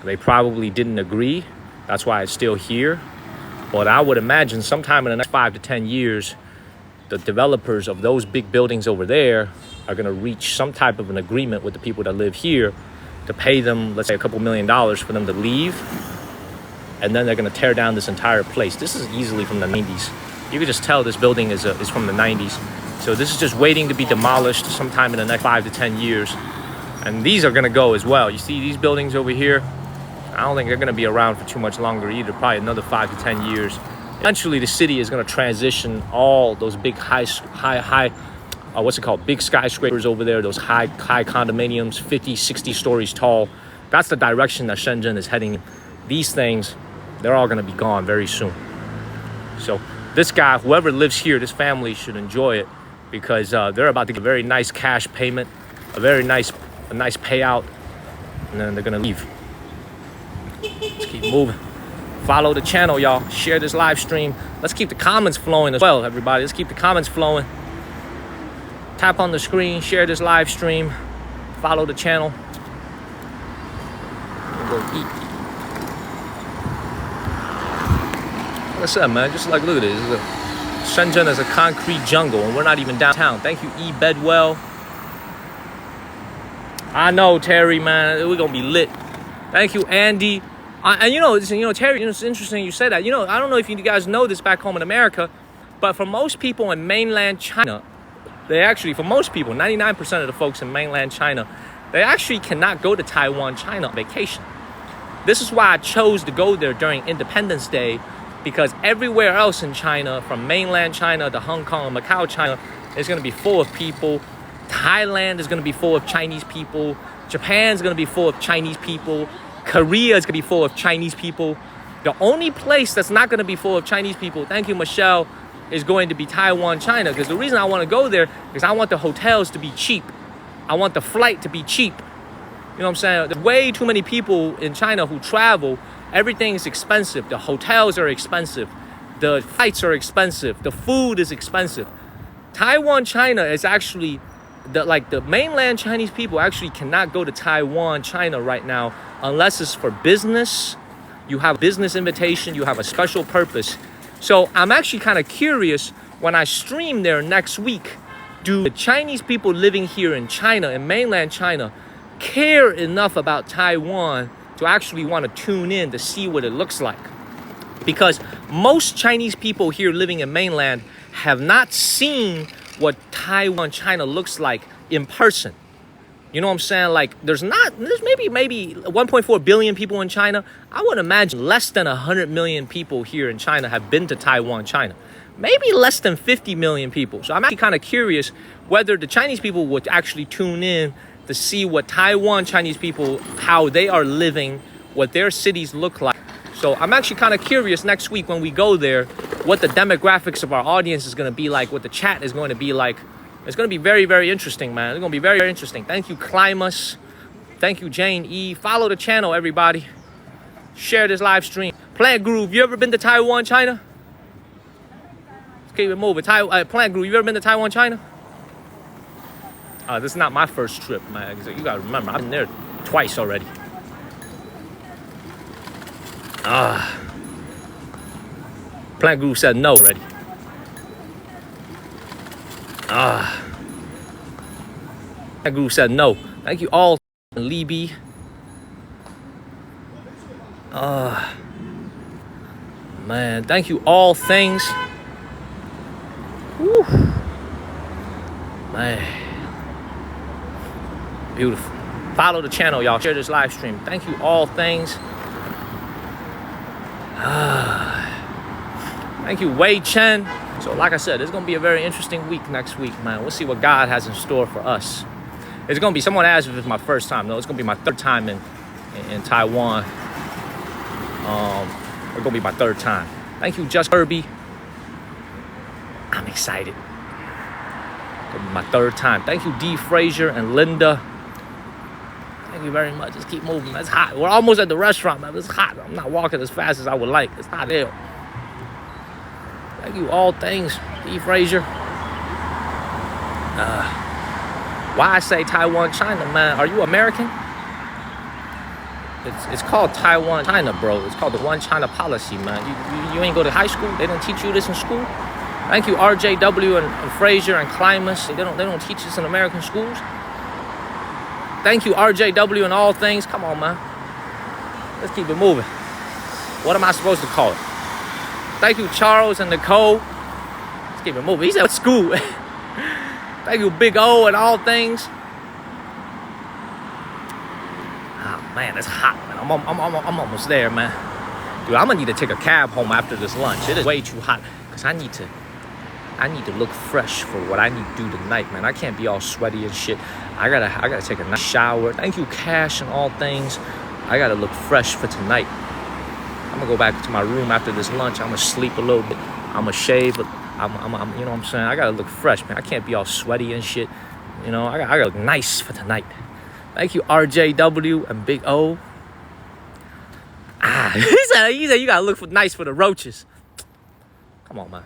They probably didn't agree. That's why it's still here. But I would imagine sometime in the next 5 to 10 years, the developers of those big buildings over there are going to reach some type of an agreement with the people that live here to pay them, let's say, a couple $1 million for them to leave. And then they're going to tear down this entire place. This is easily from the 90s. You can just tell this building is from the 90s. So this is just waiting to be demolished sometime in the next 5 to 10 years. And these are going to go as well. You see these buildings over here? I don't think they're going to be around for too much longer either. Probably another 5 to 10 years. Eventually, the city is going to transition all those big big skyscrapers over there, those high condominiums, 50, 60 stories tall. That's the direction that Shenzhen is heading. These things, they're all going to be gone very soon. So this guy, whoever lives here, this family should enjoy it because they're about to get a very nice cash payment, a nice payout, and then they're going to leave. Let's keep moving. Follow the channel, y'all. Share this live stream. Let's keep the comments flowing as well, everybody. Let's keep the comments flowing. Tap on the screen, share this live stream, follow the channel. Go eat. Like I said, man, just like, look at this. Shenzhen is a concrete jungle, and we're not even downtown. Thank you, E. Bedwell. I know, Terry, man, we're gonna be lit. Thank you, Andy. And you know, Terry, it's interesting you said that. You know, I don't know if you guys know this back home in America, but for most people in mainland China, for most people, 99% of the folks in mainland China, they actually cannot go to Taiwan, China on vacation. This is why I chose to go there during Independence Day, because everywhere else in China, from mainland China to Hong Kong and Macau, China, is going to be full of people. Thailand is going to be full of Chinese people. Japan is going to be full of Chinese people. Korea is going to be full of Chinese people. The only place that's not going to be full of Chinese people, thank you, Michelle, is going to be Taiwan, China. Because the reason I want to go there is I want the hotels to be cheap. I want the flight to be cheap. You know what I'm saying? There's way too many people in China who travel. Everything is expensive. The hotels are expensive. The flights are expensive. The food is expensive. Taiwan, China is actually, the mainland Chinese people actually cannot go to Taiwan, China right now unless it's for business. You have a business invitation. You have a special purpose. So I'm actually kind of curious when I stream there next week. Do the Chinese people living here in China, in mainland China, care enough about Taiwan to actually want to tune in to see what it looks like? Because most Chinese people here living in mainland have not seen what Taiwan, China looks like in person. You know what I'm saying? Like, there's maybe 1.4 billion people in China. I would imagine less than 100 million people here in China have been to Taiwan, China. Maybe less than 50 million people. So I'm actually kind of curious whether the Chinese people would actually tune in to see what Taiwan Chinese people, how they are living, what their cities look like. So I'm actually kind of curious next week when we go there, what the demographics of our audience is going to be like, what the chat is going to be like. It's going to be very, very interesting, man. It's going to be very, very interesting. Thank you, Climus. Thank you, Jane E. Follow the channel, everybody. Share this live stream. Plant Groove, you ever been to Taiwan, China? Let's keep it moving. Plant Groove, you ever been to Taiwan, China? This is not my first trip, man. You got to remember, I've been there twice already. Plant Groove said no already. Plant Groove said no. Thank you all, Libby. Man, thank you all things. Whew. Man. Beautiful. Follow the channel, y'all. Share this live stream. Thank you all things. Thank you, Wei Chen. So like I said, it's going to be a very interesting week next week, man. We'll see what God has in store for us. It's going to be, someone asked if it's my first time. No, it's going to be my third time in Taiwan. It's going to be my third time. Thank you, Just Kirby. I'm excited. It's going to be my third time. Thank you, D. Frazier and Linda. Thank you very much. Just keep moving, man. It's hot. We're almost at the restaurant, man. It's hot. I'm not walking as fast as I would like. It's hot there. Thank you, all things, D. Frazier. Why I say Taiwan, China, man? Are you American? It's called Taiwan, China, bro. It's called the One China policy, man. You ain't go to high school? They didn't teach you this in school? Thank you, RJW and Frazier and Climus. They don't teach this in American schools. Thank you, RJW and all things. Come on, man. Let's keep it moving. What am I supposed to call it? Thank you, Charles and Nicole. Let's keep it moving. He's at school. Thank you, Big O and all things. Oh, man, it's hot, man. I'm almost there, man. Dude, I'm gonna need to take a cab home after this lunch. It is way too hot because I need to look fresh for what I need to do tonight, man. I can't be all sweaty and shit. I gotta take a nice shower. Thank you, Cash and all things. I gotta look fresh for tonight. I'm gonna go back to my room after this lunch. I'm gonna sleep a little bit. I'm gonna shave. I'm you know what I'm saying? I gotta look fresh, man. I can't be all sweaty and shit. You know, I gotta look nice for tonight. Thank you, RJW and Big O. He said you gotta look nice for the roaches. Come on, man.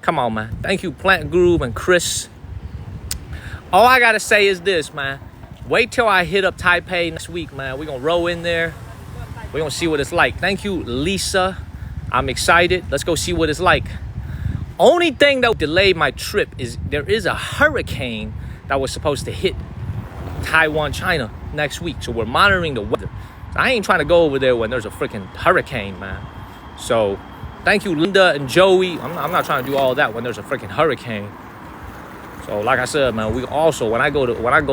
Come on, man. Thank you, Plant Groove and Chris. All I gotta say is this, man. Wait till I hit up Taipei next week, man. We're gonna roll in there. We're gonna see what it's like. Thank you, Lisa. I'm excited. Let's go see what it's like. Only thing that delayed my trip is there is a hurricane that was supposed to hit Taiwan, China next week. So we're monitoring the weather. I ain't trying to go over there when there's a freaking hurricane, man. So thank you, Linda and Joey. I'm not trying to do all that when there's a freaking hurricane. So like I said, man, we also when I go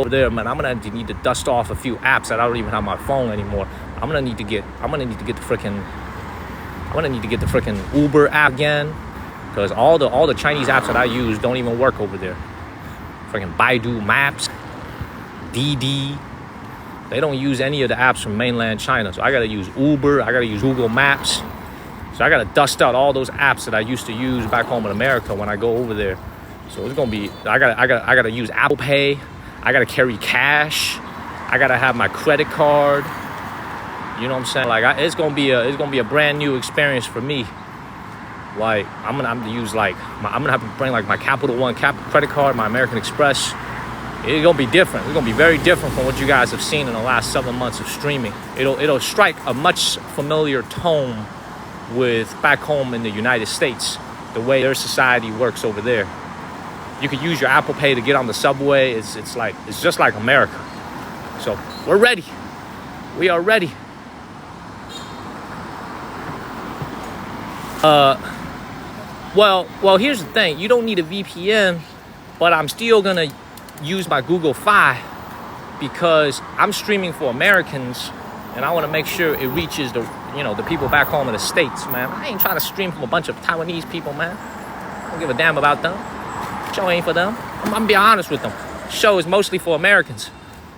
there, man, I'm gonna need to dust off a few apps that I don't even have my phone anymore. I'm gonna need to get the freaking Uber app again, because all the Chinese apps that I use don't even work over there. Freaking Baidu Maps, Didi, they don't use any of the apps from mainland China. So I gotta use Uber, I gotta use Google Maps. So I gotta dust out all those apps that I used to use back home in America when I go over there. So it's gonna be, I gotta use Apple Pay. I gotta carry cash. I gotta have my credit card. You know what I'm saying? Like it's gonna be a brand new experience for me. Like I'm gonna have to use I'm gonna have to bring like my Capital One credit card, my American Express. It's gonna be different. It's gonna be very different from what you guys have seen in the last 7 months of streaming. It'll strike a much familiar tone with back home in the United States, the way their society works over there. You could use your Apple Pay to get on the subway. It's just like America. So we're ready. We are ready. Well, here's the thing. You don't need a VPN, but I'm still gonna use my Google Fi because I'm streaming for Americans, and I want to make sure it reaches the people back home in the States, man. I ain't trying to stream from a bunch of Taiwanese people, man. I don't give a damn about them. Show ain't for them. I'm gonna be honest with them. Show is mostly for Americans.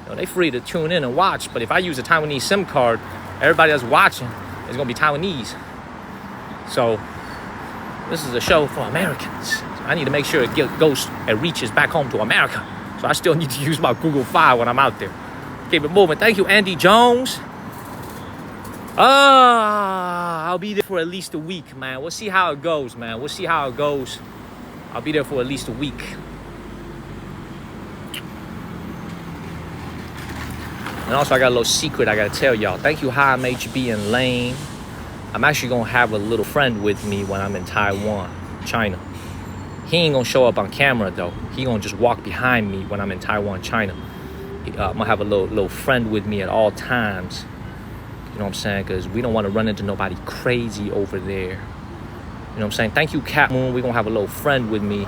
They free to tune in and watch, but if I use a Taiwanese SIM card, everybody that's watching is gonna be Taiwanese. So this is a show for Americans. So I need to make sure it reaches back home to America. So I still need to use my Google Fi when I'm out there. Keep it moving. Thank you, Andy Jones. I'll be there for at least a week, man. We'll see how it goes, man. We'll see how it goes. I'll be there for at least a week. And also, I got a little secret I gotta tell y'all. Thank you, Hi, I'm HB and Lane. I'm actually gonna have a little friend with me when I'm in Taiwan, China. He ain't gonna show up on camera though. He gonna just walk behind me when I'm in Taiwan, China. I'm gonna have a little friend with me at all times. You know what I'm saying? Because we don't want to run into nobody crazy over there. You know what I'm saying? Thank you, Cat Moon. We're gonna have a little friend with me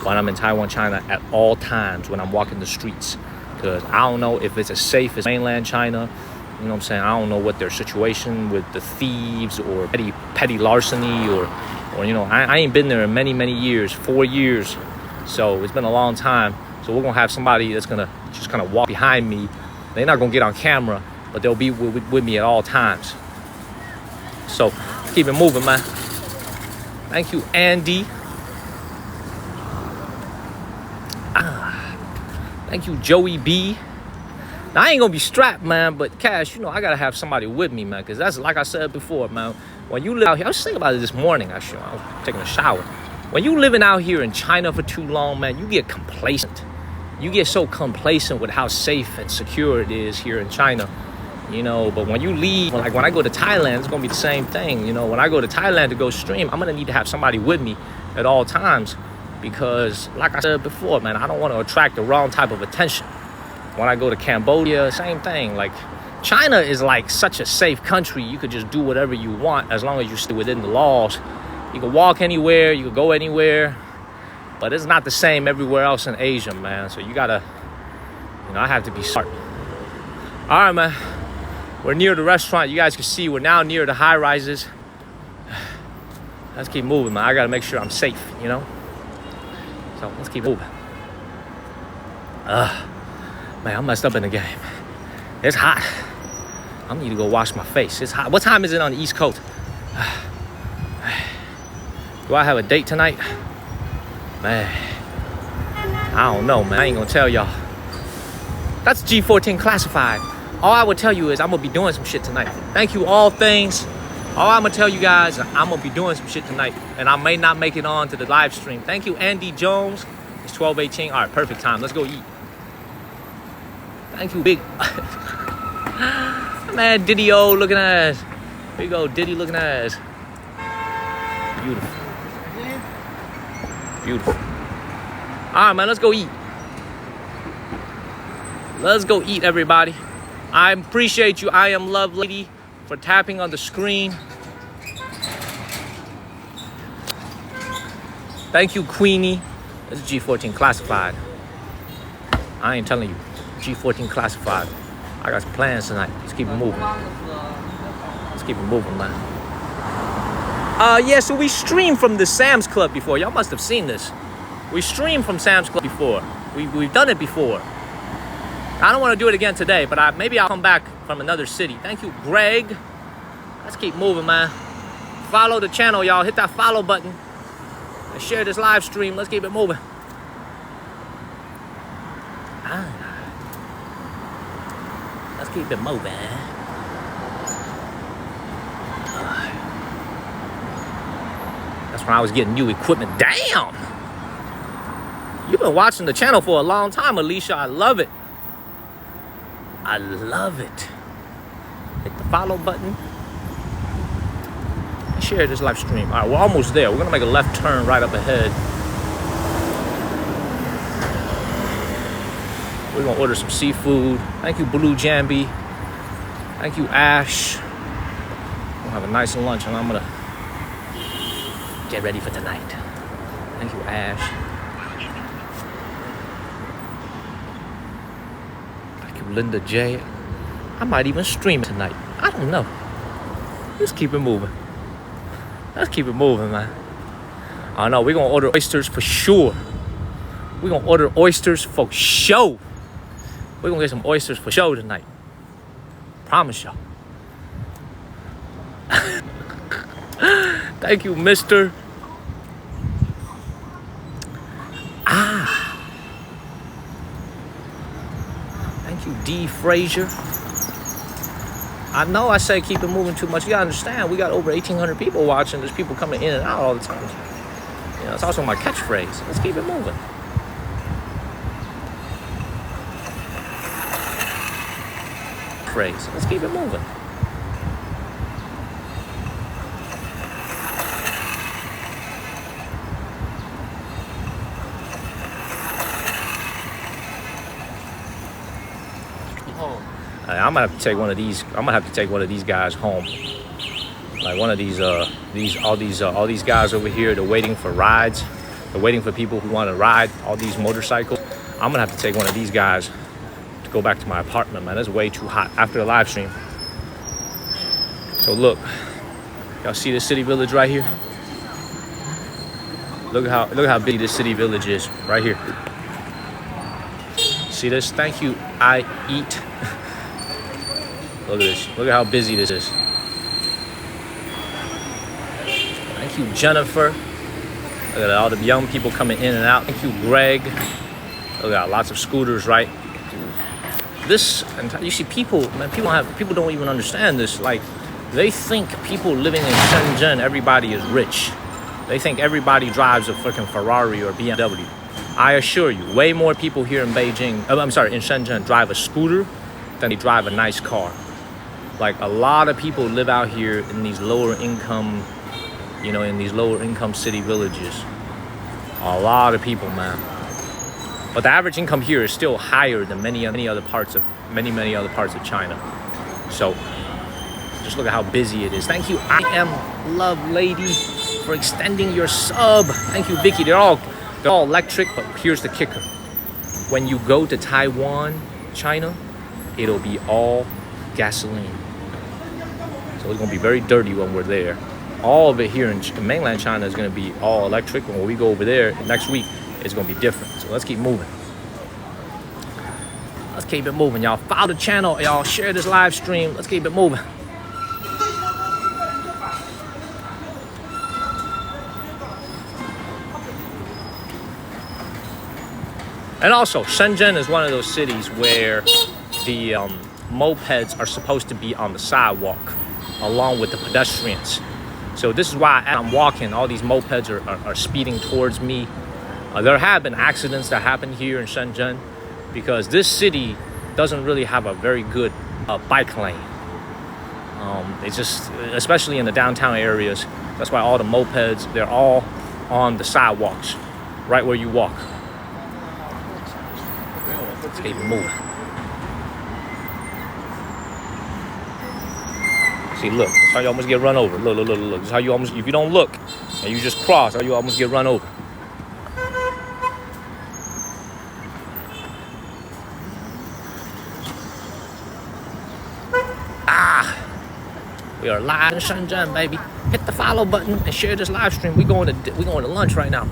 when I'm in Taiwan, China at all times when I'm walking the streets. Because I don't know if it's as safe as mainland China. You know what I'm saying? I don't know what their situation with the thieves or petty larceny or I ain't been there in many years, 4 years. So it's been a long time. So we're going to have somebody that's going to just kind of walk behind me. They're not going to get on camera, but they'll be with me at all times. So keep it moving, man. Thank you, Andy. Thank you, Joey B. Now, I ain't gonna be strapped, man, but Cash, I gotta have somebody with me, man, because that's like I said before, man. When you live out here, I was thinking about it this morning, actually. I was taking a shower. When you living out here in China for too long, man, you get complacent. You get so complacent with how safe and secure it is here in China, but when you leave, like when I go to Thailand, it's gonna be the same thing. When I go to Thailand to go stream, I'm gonna need to have somebody with me at all times because, like I said before, man, I don't want to attract the wrong type of attention. When I go to Cambodia, same thing. Like, China is like such a safe country. You could just do whatever you want as long as you stay within the laws. You can walk anywhere, you can go anywhere, but it's not the same everywhere else in Asia, man. So you gotta, I have to be smart. All right, man. We're near the restaurant. You guys can see we're now near the high rises. Let's keep moving, man. I gotta make sure I'm safe, So let's keep moving. Man, I'm messed up in the game. It's hot. I need to go wash my face. It's hot. What time is it on the East Coast? Do I have a date tonight? Man, I don't know, man. I ain't gonna tell y'all. That's G14 classified. All I would tell you is I'm gonna be doing some shit tonight. Thank you, all things. All I'm gonna tell you guys, I'm gonna be doing some shit tonight, and I may not make it on to the live stream. Thank you, Andy Jones. It's 12:18. All right, perfect time. Let's go eat. Thank you, big man. Diddy-o looking ass. Big old Diddy looking ass. Beautiful. Beautiful. All right, man. Let's go eat. Let's go eat, everybody. I appreciate you. I am Love Lady for tapping on the screen. Thank you, Queenie. This is G14 classified. I ain't telling you. G14 classified. I got some plans tonight. Let's keep it moving. Let's keep it moving, man. Yeah, so we streamed from the Sam's Club before. Y'all must have seen this. We streamed from Sam's Club before. We've done it before. I don't want to do it again today, but maybe I'll come back from another city. Thank you, Greg. Let's keep moving, man. Follow the channel, y'all. Hit that follow button. And share this live stream. Let's keep it moving. Let's keep it moving. That's when I was getting new equipment. Damn! You've been watching the channel for a long time, Alicia. I love it. I love it. Hit the follow button. And share this live stream. All right, we're almost there. We're gonna make a left turn right up ahead. We're gonna order some seafood. Thank you, Blue Jambi. Thank you, Ash. We'll have a nice lunch, and I'm gonna get ready for tonight. Thank you, Ash. Thank you, Linda J. I might even stream it tonight. I don't know. Let's keep it moving. Let's keep it moving, man. I know we're gonna order oysters for sure. We're gonna order oysters for sure. We're gonna get some oysters for show tonight. Promise y'all. Thank you, Mr. Thank you, D. Frazier. I know I say keep it moving too much. You gotta understand, we got over 1,800 people watching. There's people coming in and out all the time. You know, it's also my catchphrase. Let's keep it moving. Let's keep it moving. I'm gonna have to take one of these. I'm gonna have to take one of these guys home. Like one of all these guys over here. They're waiting for rides. They're waiting for people who want to ride all these motorcycles. I'm gonna have to take one of these guys to go back to my apartment, man. It's way too hot after the live stream. So look, y'all see this city village right here? Look how big this city village is right here. See this? Thank you, I eat. Look at this. Look at how busy this is. Thank you, Jennifer. Look at all the young people coming in and out. Thank you, Greg. Look at lots of scooters, right? This, and you see people, man, people don't even understand this. Like, they think people living in Shenzhen, everybody is rich. They think everybody drives a freaking Ferrari or BMW. I assure you, way more people here in Beijing, in Shenzhen, drive a scooter than they drive a nice car. Like, a lot of people live out here in these lower income, in these lower income city villages. A lot of people, man. But the average income here is still higher than many other parts of China. So just look at how busy it is. Thank you, I am Love Lady, for extending your sub. Thank you, Vicky. They're all electric, but here's the kicker. When you go to Taiwan, China, it'll be all gasoline. So it's gonna be very dirty when we're there. All of it here in mainland China is gonna be all electric. When we go over there next week, it's gonna be different. So let's keep moving. Let's keep it moving, y'all. Follow the channel, y'all. Share this live stream. Let's keep it moving. And also, Shenzhen is one of those cities where the mopeds are supposed to be on the sidewalk along with the pedestrians. So this is why as I'm walking, all these mopeds are speeding towards me. There have been accidents that happen here in Shenzhen because this city doesn't really have a very good bike lane. It's just, especially in the downtown areas, that's why all the mopeds, they're all on the sidewalks, right where you walk. Let's keep it moving. See, look, that's how you almost get run over. Look. That's how you almost, if you don't look and you just cross, how you almost get run over. We are live in Shenzhen, baby. Hit the follow button and share this live stream. We going to lunch right now.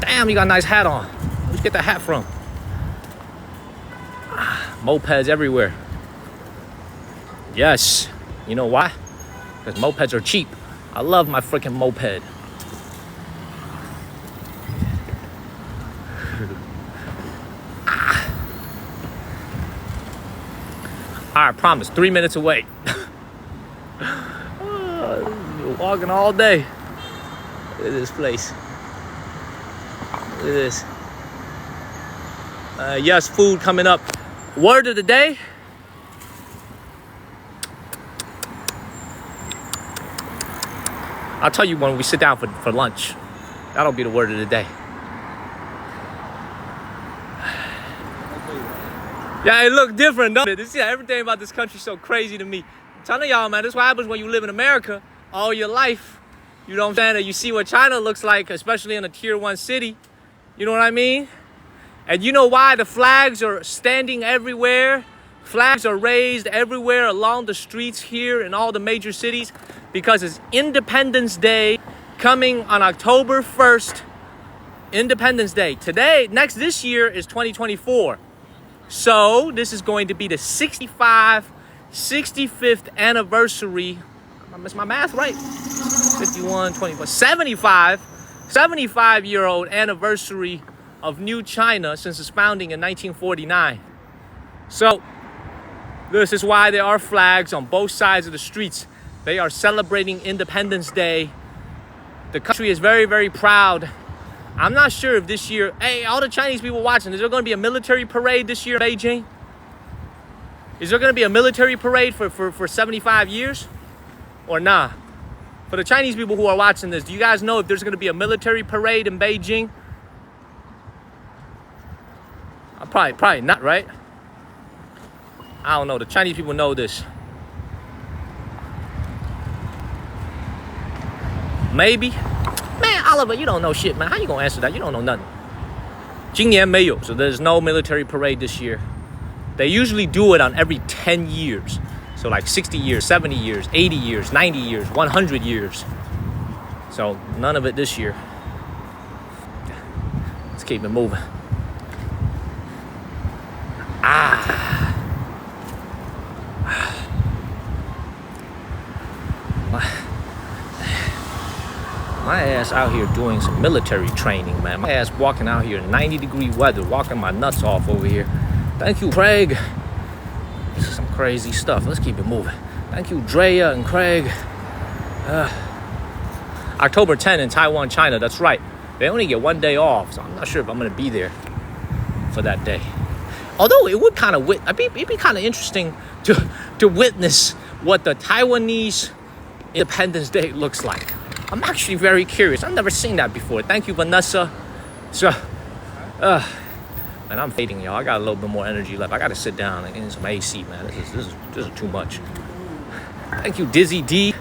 Damn, you got a nice hat on. Where'd you get that hat from? Mopeds everywhere. Yes. You know why? because mopeds are cheap. I love my freaking moped. I promise, 3 minutes away. Walking all day. Look at this place. Look at this. Yes, food coming up. Word of the day. I'll tell you when we sit down for lunch. That'll be the word of the day. Yeah, it look different, don't it? You see, everything about this country is so crazy to me. I'm telling y'all, man, this is what happens when you live in America all your life. You know what I'm saying? And you see what China looks like, especially in a tier 1 city. You know what I mean? And you know why the flags are standing everywhere? Flags are raised everywhere along the streets here in all the major cities because it's Independence Day coming on October 1st. Independence Day. This year is 2024. So this is going to be the 65th anniversary. I missed my math right. 51, 24, 75-year-old anniversary of New China since its founding in 1949. So this is why there are flags on both sides of the streets. They are celebrating Independence Day. The country is very, very proud. I'm not sure if this year, hey, all the Chinese people watching, is there going to be a military parade this year in Beijing? Is there going to be a military parade for 75 years? Or nah? For the Chinese people who are watching this, do you guys know if there's going to be a military parade in Beijing? Probably not, right? I don't know. The Chinese people know this. Maybe. Man, Oliver, you don't know shit, man. How you gonna answer that? You don't know nothing. 今年没有, so there's no military parade this year. They usually do it on every 10 years. So like 60 years, 70 years, 80 years, 90 years, 100 years. So none of it this year. Let's keep it moving. My ass out here doing some military training, man. My ass walking out here in 90-degree weather, walking my nuts off over here. Thank you, Craig. This is some crazy stuff. Let's keep it moving. Thank you, Drea and Craig. October 10 in Taiwan, China. That's right. They only get 1 day off, so I'm not sure if I'm going to be there for that day. Although it would kind of, it'd be kind of interesting to witness what the Taiwanese Independence Day looks like. I'm actually very curious. I've never seen that before. Thank you, Vanessa. So, and I'm fading, y'all. I got a little bit more energy left. I got to sit down and get in some AC, man. This is too much. Thank you, Dizzy D.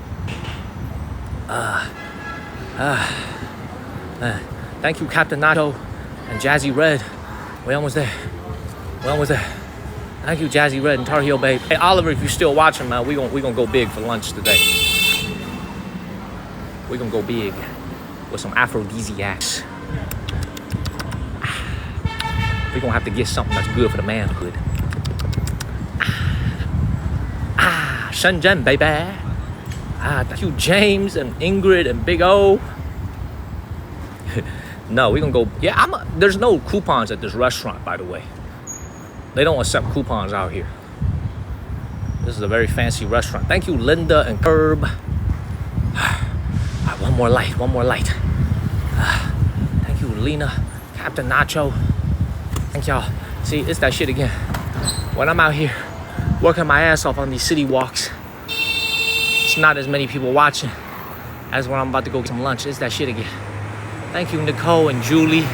Thank you, Captain Nato and Jazzy Red. We almost there. Thank you, Jazzy Red and Tar Heel Babe. Hey, Oliver, if you're still watching, man, we gonna go big for lunch today. We're gonna go big with some aphrodisiacs. We're gonna have to get something that's good for the manhood. Shenzhen, baby. Thank you, James and Ingrid and Big O. No, we're gonna go. Yeah, there's no coupons at this restaurant, by the way. They don't accept coupons out here. This is a very fancy restaurant. Thank you, Linda and Herb. One more light. Thank you, Lena, Captain Nacho. Thank y'all. See, it's that shit again. When I'm out here working my ass off on these city walks, it's not as many people watching as when I'm about to go get some lunch. It's that shit again. Thank you, Nicole and Julie.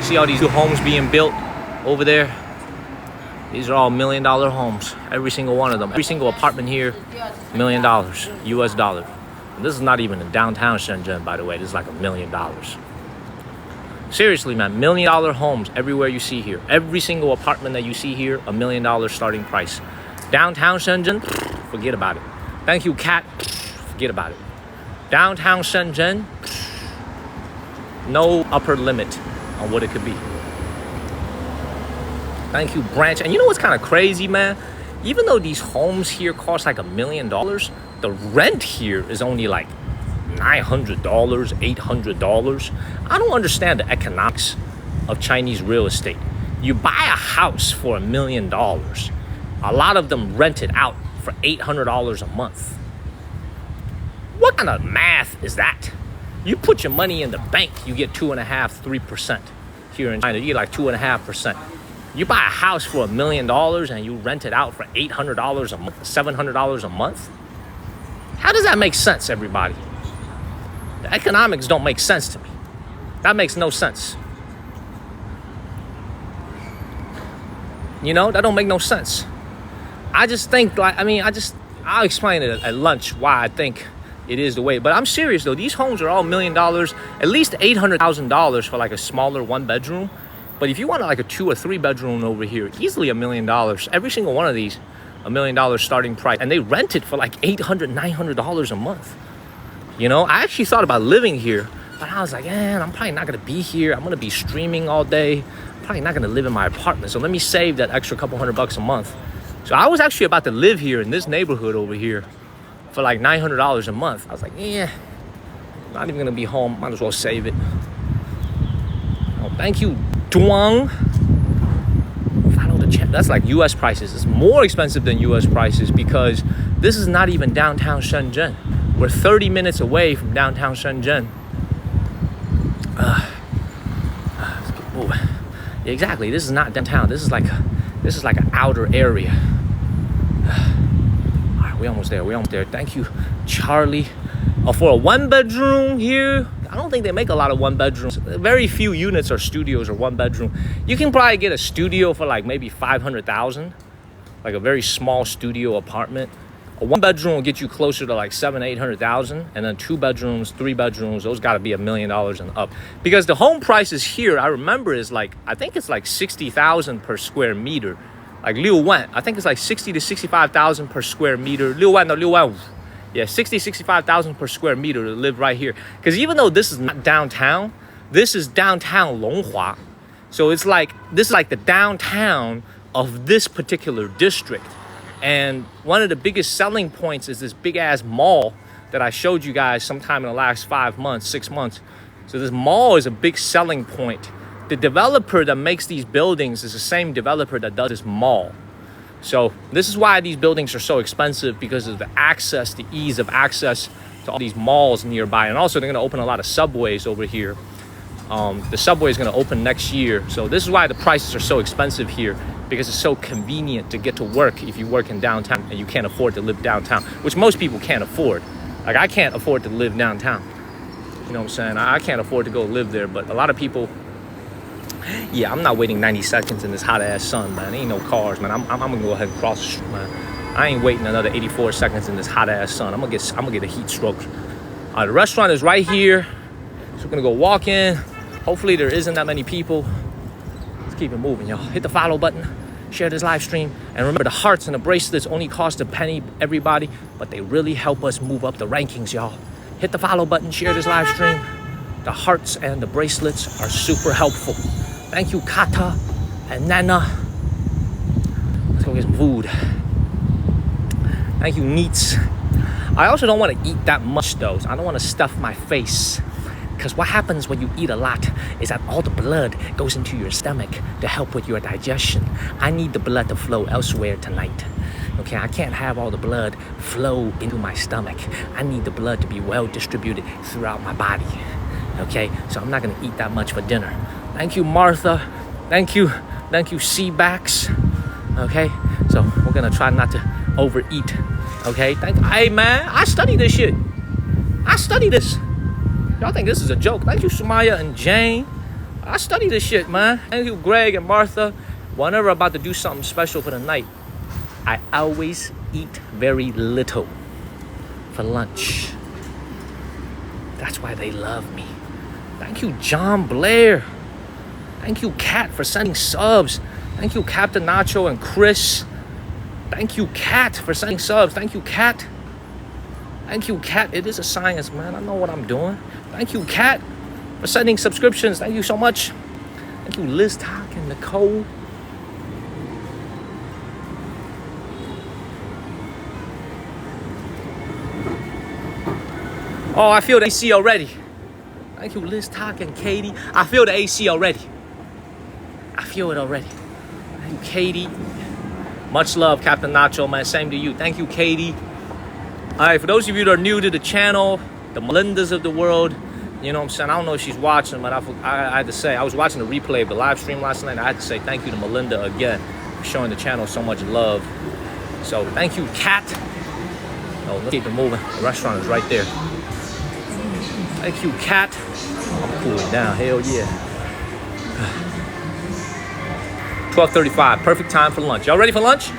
See all these new homes being built over there? These are all $1 million homes. Every single one of them. Every single apartment here, $1 million, US dollar. And this is not even in downtown Shenzhen, by the way. This is like $1 million. Seriously, man, $1 million homes everywhere you see here. Every single apartment that you see here, $1 million starting price. Downtown Shenzhen, forget about it. Thank you, Kat. Forget about it. Downtown Shenzhen, no upper limit on what it could be. Thank you, Branch. And you know what's kind of crazy, man? even though these homes here cost like $1 million, the rent here is only like $900, $800. I don't understand the economics of Chinese real estate. You buy a house for $1 million. A lot of them rent it out for $800 a month. What kind of math is that? You put your money in the bank, you get 2.5%, 3%. Here in China, you get like 2.5%. You buy a house for $1 million and you rent it out for $800 a month, $700 a month. How does that make sense, everybody? The economics don't make sense to me. That makes no sense. You know, that don't make no sense. I just think I'll explain it at lunch why I think it is the way. But I'm serious though. These homes are all $1 million, at least $800,000 for like a smaller 1-bedroom. But if you want like a 2 or 3 bedroom over here, easily $1 million. Every single one of these, $1 million starting price. And they rent it for like $800, $900 a month. You know, I actually thought about living here, but I was like, man, I'm probably not gonna be here. I'm gonna be streaming all day. I'm probably not gonna live in my apartment. So let me save that extra couple $100 a month. So I was actually about to live here in this neighborhood over here for like $900 a month. I was like, yeah, not even gonna be home. Might as well save it. Oh, thank you, Duang. Follow the chat. That's like US prices. It's more expensive than US prices because this is not even downtown Shenzhen. We're 30 minutes away from downtown Shenzhen. Let's keep moving. Yeah, exactly. This is not downtown. This is like an outer area. All right, we almost there. Thank you, Charlie. For a 1-bedroom here, I don't think they make a lot of 1-bedrooms. Very few units are studios or 1-bedroom. You can probably get a studio for like maybe $500,000, like a very small studio apartment. A 1-bedroom will get you closer to like $700,000-800,000, and then 2 bedrooms, 3 bedrooms, those got to be $1 million and up. Because the home prices here, I remember, is like I think it's like 60,000 per square meter. Like Liu Wan, I think it's like 60 to 65,000 per square meter. Liu Wan, yeah, 65,000 per square meter to live right here. Because even though this is not downtown, this is downtown Longhua. So it's like this is like the downtown of this particular district. And one of the biggest selling points is this big ass mall that I showed you guys sometime in the last 5 months, 6 months. So this mall is a big selling point. The developer that makes these buildings is the same developer that does this mall. So this is why these buildings are so expensive, because of the access, the ease of access to all these malls nearby. And also they're gonna open a lot of subways over here. The subway is gonna open next year. So this is why the prices are so expensive here, because it's so convenient to get to work if you work in downtown and you can't afford to live downtown, which most people can't afford. Like I can't afford to live downtown. You know what I'm saying? I can't afford to go live there, but a lot of people, yeah, I'm not waiting 90 seconds in this hot ass sun, man. Ain't no cars, man. I'm gonna go ahead and cross the street, man. I ain't waiting another 84 seconds in this hot ass sun. I'm gonna get a heat stroke. The restaurant is right here, so we're gonna go walk in. Hopefully there isn't that many people. Let's keep it moving, y'all. Hit the follow button, share this live stream, and remember the hearts and the bracelets only cost a penny, everybody, but they really help us move up the rankings, y'all. Hit the follow button, share this live stream. The hearts and the bracelets are super helpful. Thank you, Kata and Nana. Let's go get some food. Thank you, Neats. I also don't want to eat that much, though. I don't want to stuff my face. Because what happens when you eat a lot is that all the blood goes into your stomach to help with your digestion. I need the blood to flow elsewhere tonight. Okay, I can't have all the blood flow into my stomach. I need the blood to be well distributed throughout my body. Okay, so I'm not going to eat that much for dinner. Thank you, Martha. Thank you, Seabacks. Okay, so we're going to try not to overeat. Okay, hey, man, I study this shit. I study this. Y'all think this is a joke. Thank you, Sumaya and Jane. I study this shit, man. Thank you, Greg and Martha. Whenever I'm about to do something special for the night, I always eat very little for lunch. That's why they love me. Thank you, John Blair. Thank you, Kat, for sending subs. Thank you, Captain Nacho and Chris. Thank you, Kat, for sending subs. Thank you, Kat. Thank you, Kat. It is a science, man. I know what I'm doing. Thank you, Kat, for sending subscriptions. Thank you so much. Thank you, Liz Talk and Nicole. Oh, I feel the AC already. Thank you, Liz, Talk, and Katie. I feel the AC already. I feel it already. Thank you, Katie. Much love, Captain Nacho, man. Same to you. Thank you, Katie. All right, for those of you that are new to the channel, the Melindas of the world, you know what I'm saying? I don't know if she's watching, but I had to say, I was watching the replay of the live stream last night, and I had to say thank you to Melinda again for showing the channel so much love. So thank you, Kat. Oh, let's keep it moving. The restaurant is right there. Thank you, Kat. I'm cooling down. Hell yeah. 12:35. Perfect time for lunch. Y'all ready for lunch?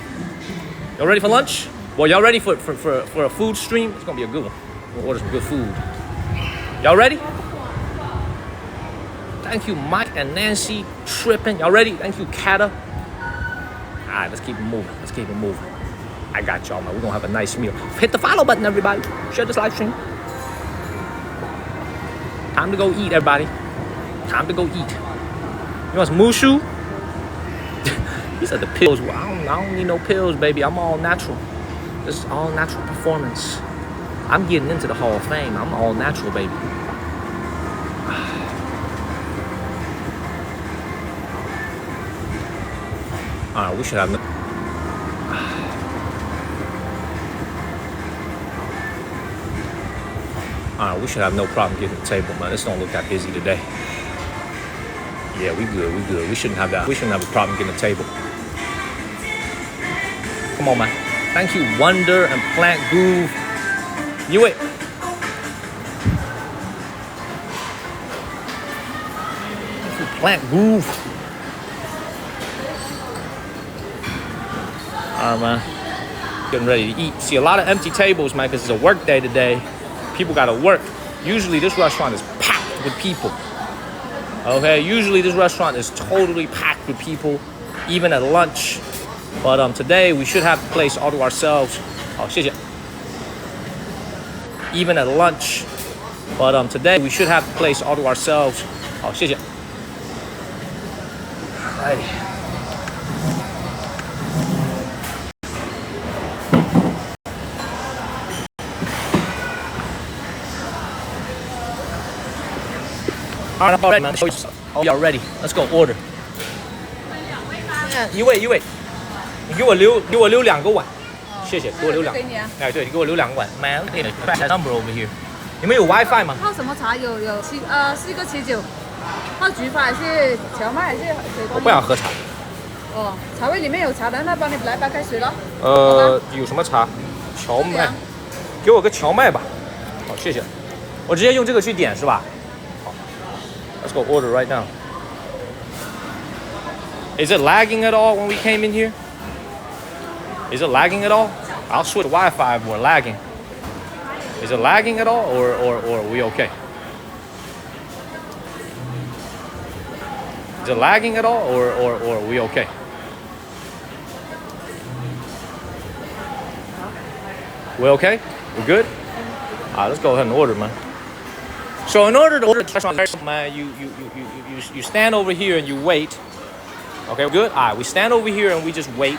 Y'all ready for lunch? Well, y'all ready for a food stream? It's gonna be a good one. We'll order some good food. Y'all ready? Thank you, Mike and Nancy. Tripping. Y'all ready? Thank you, Kata. All right, let's keep it moving. Let's keep it moving. I got y'all, man. We're gonna have a nice meal. Hit the follow button, everybody. Share this live stream. Time to go eat, everybody. Time to go eat. You want some mushu? He said the pills. Well, I don't need no pills, baby. I'm all natural. This is all natural performance. I'm getting into the Hall of Fame. I'm all natural, baby. All right, we should have no... All right, we should have no problem getting to the table, man. This don't look that busy today. Yeah, we good, we good. We shouldn't have that. We shouldn't have a problem getting to the table. Come on, man. Thank you, Wonder and Plant Groove. You wait. Thank you, Plant Groove. All right, man. Getting ready to eat. See, a lot of empty tables, man, because it's a work day today. People got to work. Usually, this restaurant is packed with people. Okay, usually this restaurant is totally packed with people, even at lunch. But today we should have the place all to ourselves. Oh, 谢谢. Even at lunch. But today we should have the place all to ourselves. Oh, 谢谢. Alrighty. All right, man. Show you stuff. Oh, y'all ready? Let's go order. You wait.你给我留2个碗，谢谢，给我留2个。哎，对，你给我留2个碗。Man, look at the number over here. 你们有 WiFi 吗？泡什么茶？有4个7.9。泡菊花还是荞麦还是水果？我不想喝茶。哦，茶位里面有茶的，那帮你来白开水咯。有什么茶？荞麦，给我个荞麦吧。好，谢谢。我直接用这个去点是吧？好 ，Let's go order right now. Is it lagging at all when we came in here? Is it lagging at all? I'll switch Wi-Fi if we're lagging. Is it lagging at all, or are we okay? Is it lagging at all, or are we okay? We okay? We're good? All right, let's go ahead and order, man. So in order to order the restaurant, man, you stand over here and you wait. Okay, good? All right, we stand over here and we just wait.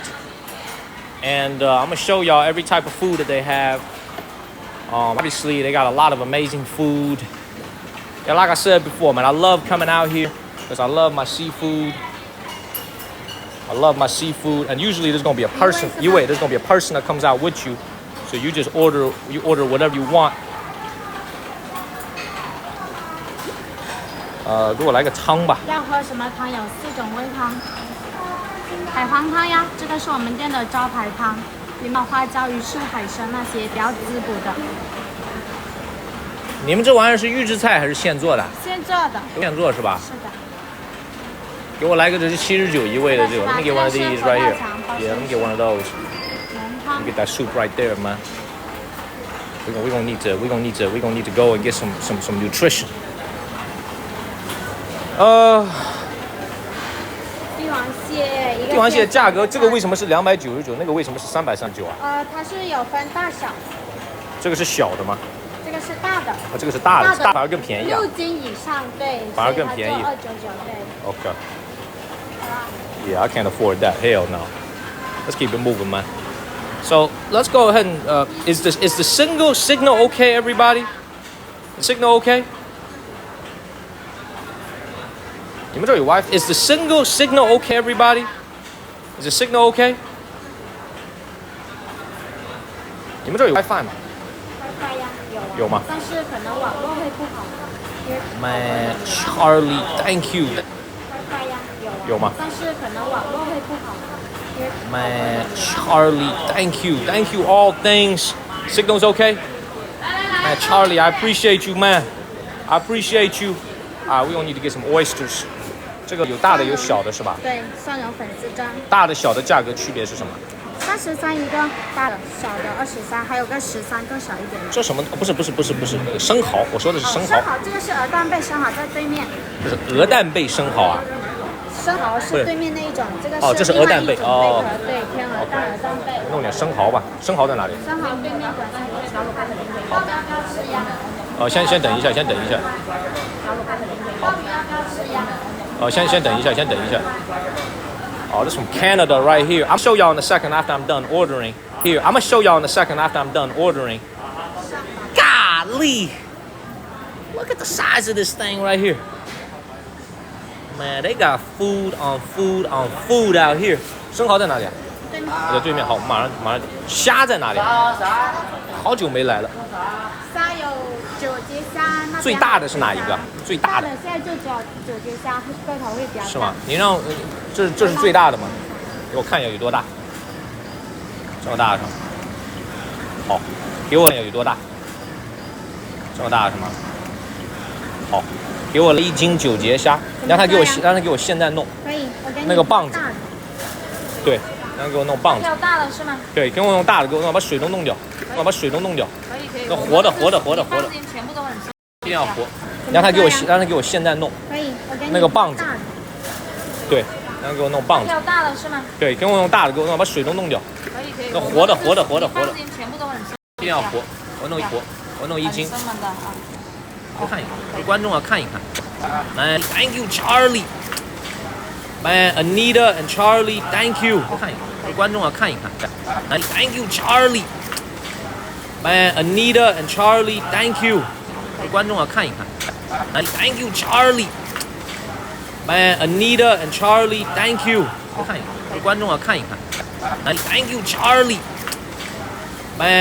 And I'm going to show y'all every type of food that they have. Obviously, they got a lot of amazing food. And like I said before, man, I love coming out here because I love my seafood. I love my seafood. And usually there's going to be a person. You wait, there's going to be a person that comes out with you. So you just order whatever you want. 给我来个汤吧。要喝什么汤？有4种煨汤。海皇汤呀，这个是我们店的招牌汤，里面有花椒、鱼翅、海参那些比较滋补的。你们这玩意儿是预制菜还是现做的？现做的。现做是吧？是的。给我来个这是79一味的这个。Let me get one of these right here. Yeah, let me get one of those. Let me get that soup right there, man. We're gonna need to go and get some nutrition. 帝王蟹价格，这个为什么是299，那个为什么是339啊？它是有分大小。这个是小的吗？这个是大的。啊，这个是大的，大反而更便宜啊。6斤以上，对，反而更便宜。299，对。Okay. Yeah, I can't afford that. Hell no. Let's keep it moving, man. So let's go ahead and is the signal okay, everybody? The signal okay? 你们这有 WiFi? Is the signal okay, everybody? Is the signal okay? 你们这有 WiFi 吗？ WiFi 呀，有吗？但是可能网络会不好。Man, Charlie, thank you. WiFi 呀，有吗？但是可能网络会不好。Man, Charlie, thank you. Thank you, all things. Signal's okay? Man, Charlie, I appreciate you, man. I appreciate you. We don't need to get some oysters. 这个有大的有小的是吧？对，蒜蓉粉丝蒸。大的小的价格区别是什么33一个，大的小的23，还有个13更小一点的。这什么？不是那个生蚝，我说的是生蚝。生蚝，这个是鹅蛋贝生蚝，在对面。这是鹅蛋贝生蚝啊。生蚝是对面那一种，这个这是鹅蛋贝哦。对，天鹅蛋、鹅蛋贝。弄点生蚝吧，生蚝在哪里？生蚝对面的小卤看的点点。要不要吃呀？先等一下。小卤看的点点。要不要吃呀？先等一下。This is from Canada right here. I'm gonna show y'all in a second after I'm done ordering. Golly! Look at the size of this thing right here. Man, they got food on food on food out here. 生蚝在哪里啊？在对面。好，马上。虾在哪里？好久没来了。虾有九节虾，那最大的是哪一个？最大的。现在就只有九节虾，个头会比较大。是吗？你让这是最大的吗？给我看一下有多大。这么大是吗？好，给我有多大？这么大是吗？好，给我了1斤9节虾，让他给我现在弄。可以，我给你那个棒子。对，让他给我弄棒子。要大的是吗？对，给我弄大的，给我弄把水都弄掉，把水都弄掉。可以。那活的。全部都很深。一定要活。让他给我现在弄。可以，我给你那个棒子。对，让他给我弄棒子。要大的是吗？对，给我弄大的，给我弄把水都弄掉。可以。那活的。全部都很深。一定要活，我弄1斤。多看一看，给观众看一看。Man, thank you, Charlie. Man, Anita and Charlie, thank you. 多看一看，给观众看一看。Man, thank you, Charlie. Man, Anita and Charlie, thank you. 给观众看一看。Man, thank you, Charlie. Man, Anita and Charlie, thank you. 多看一看，给观众看一看。Man, thank you, Charlie.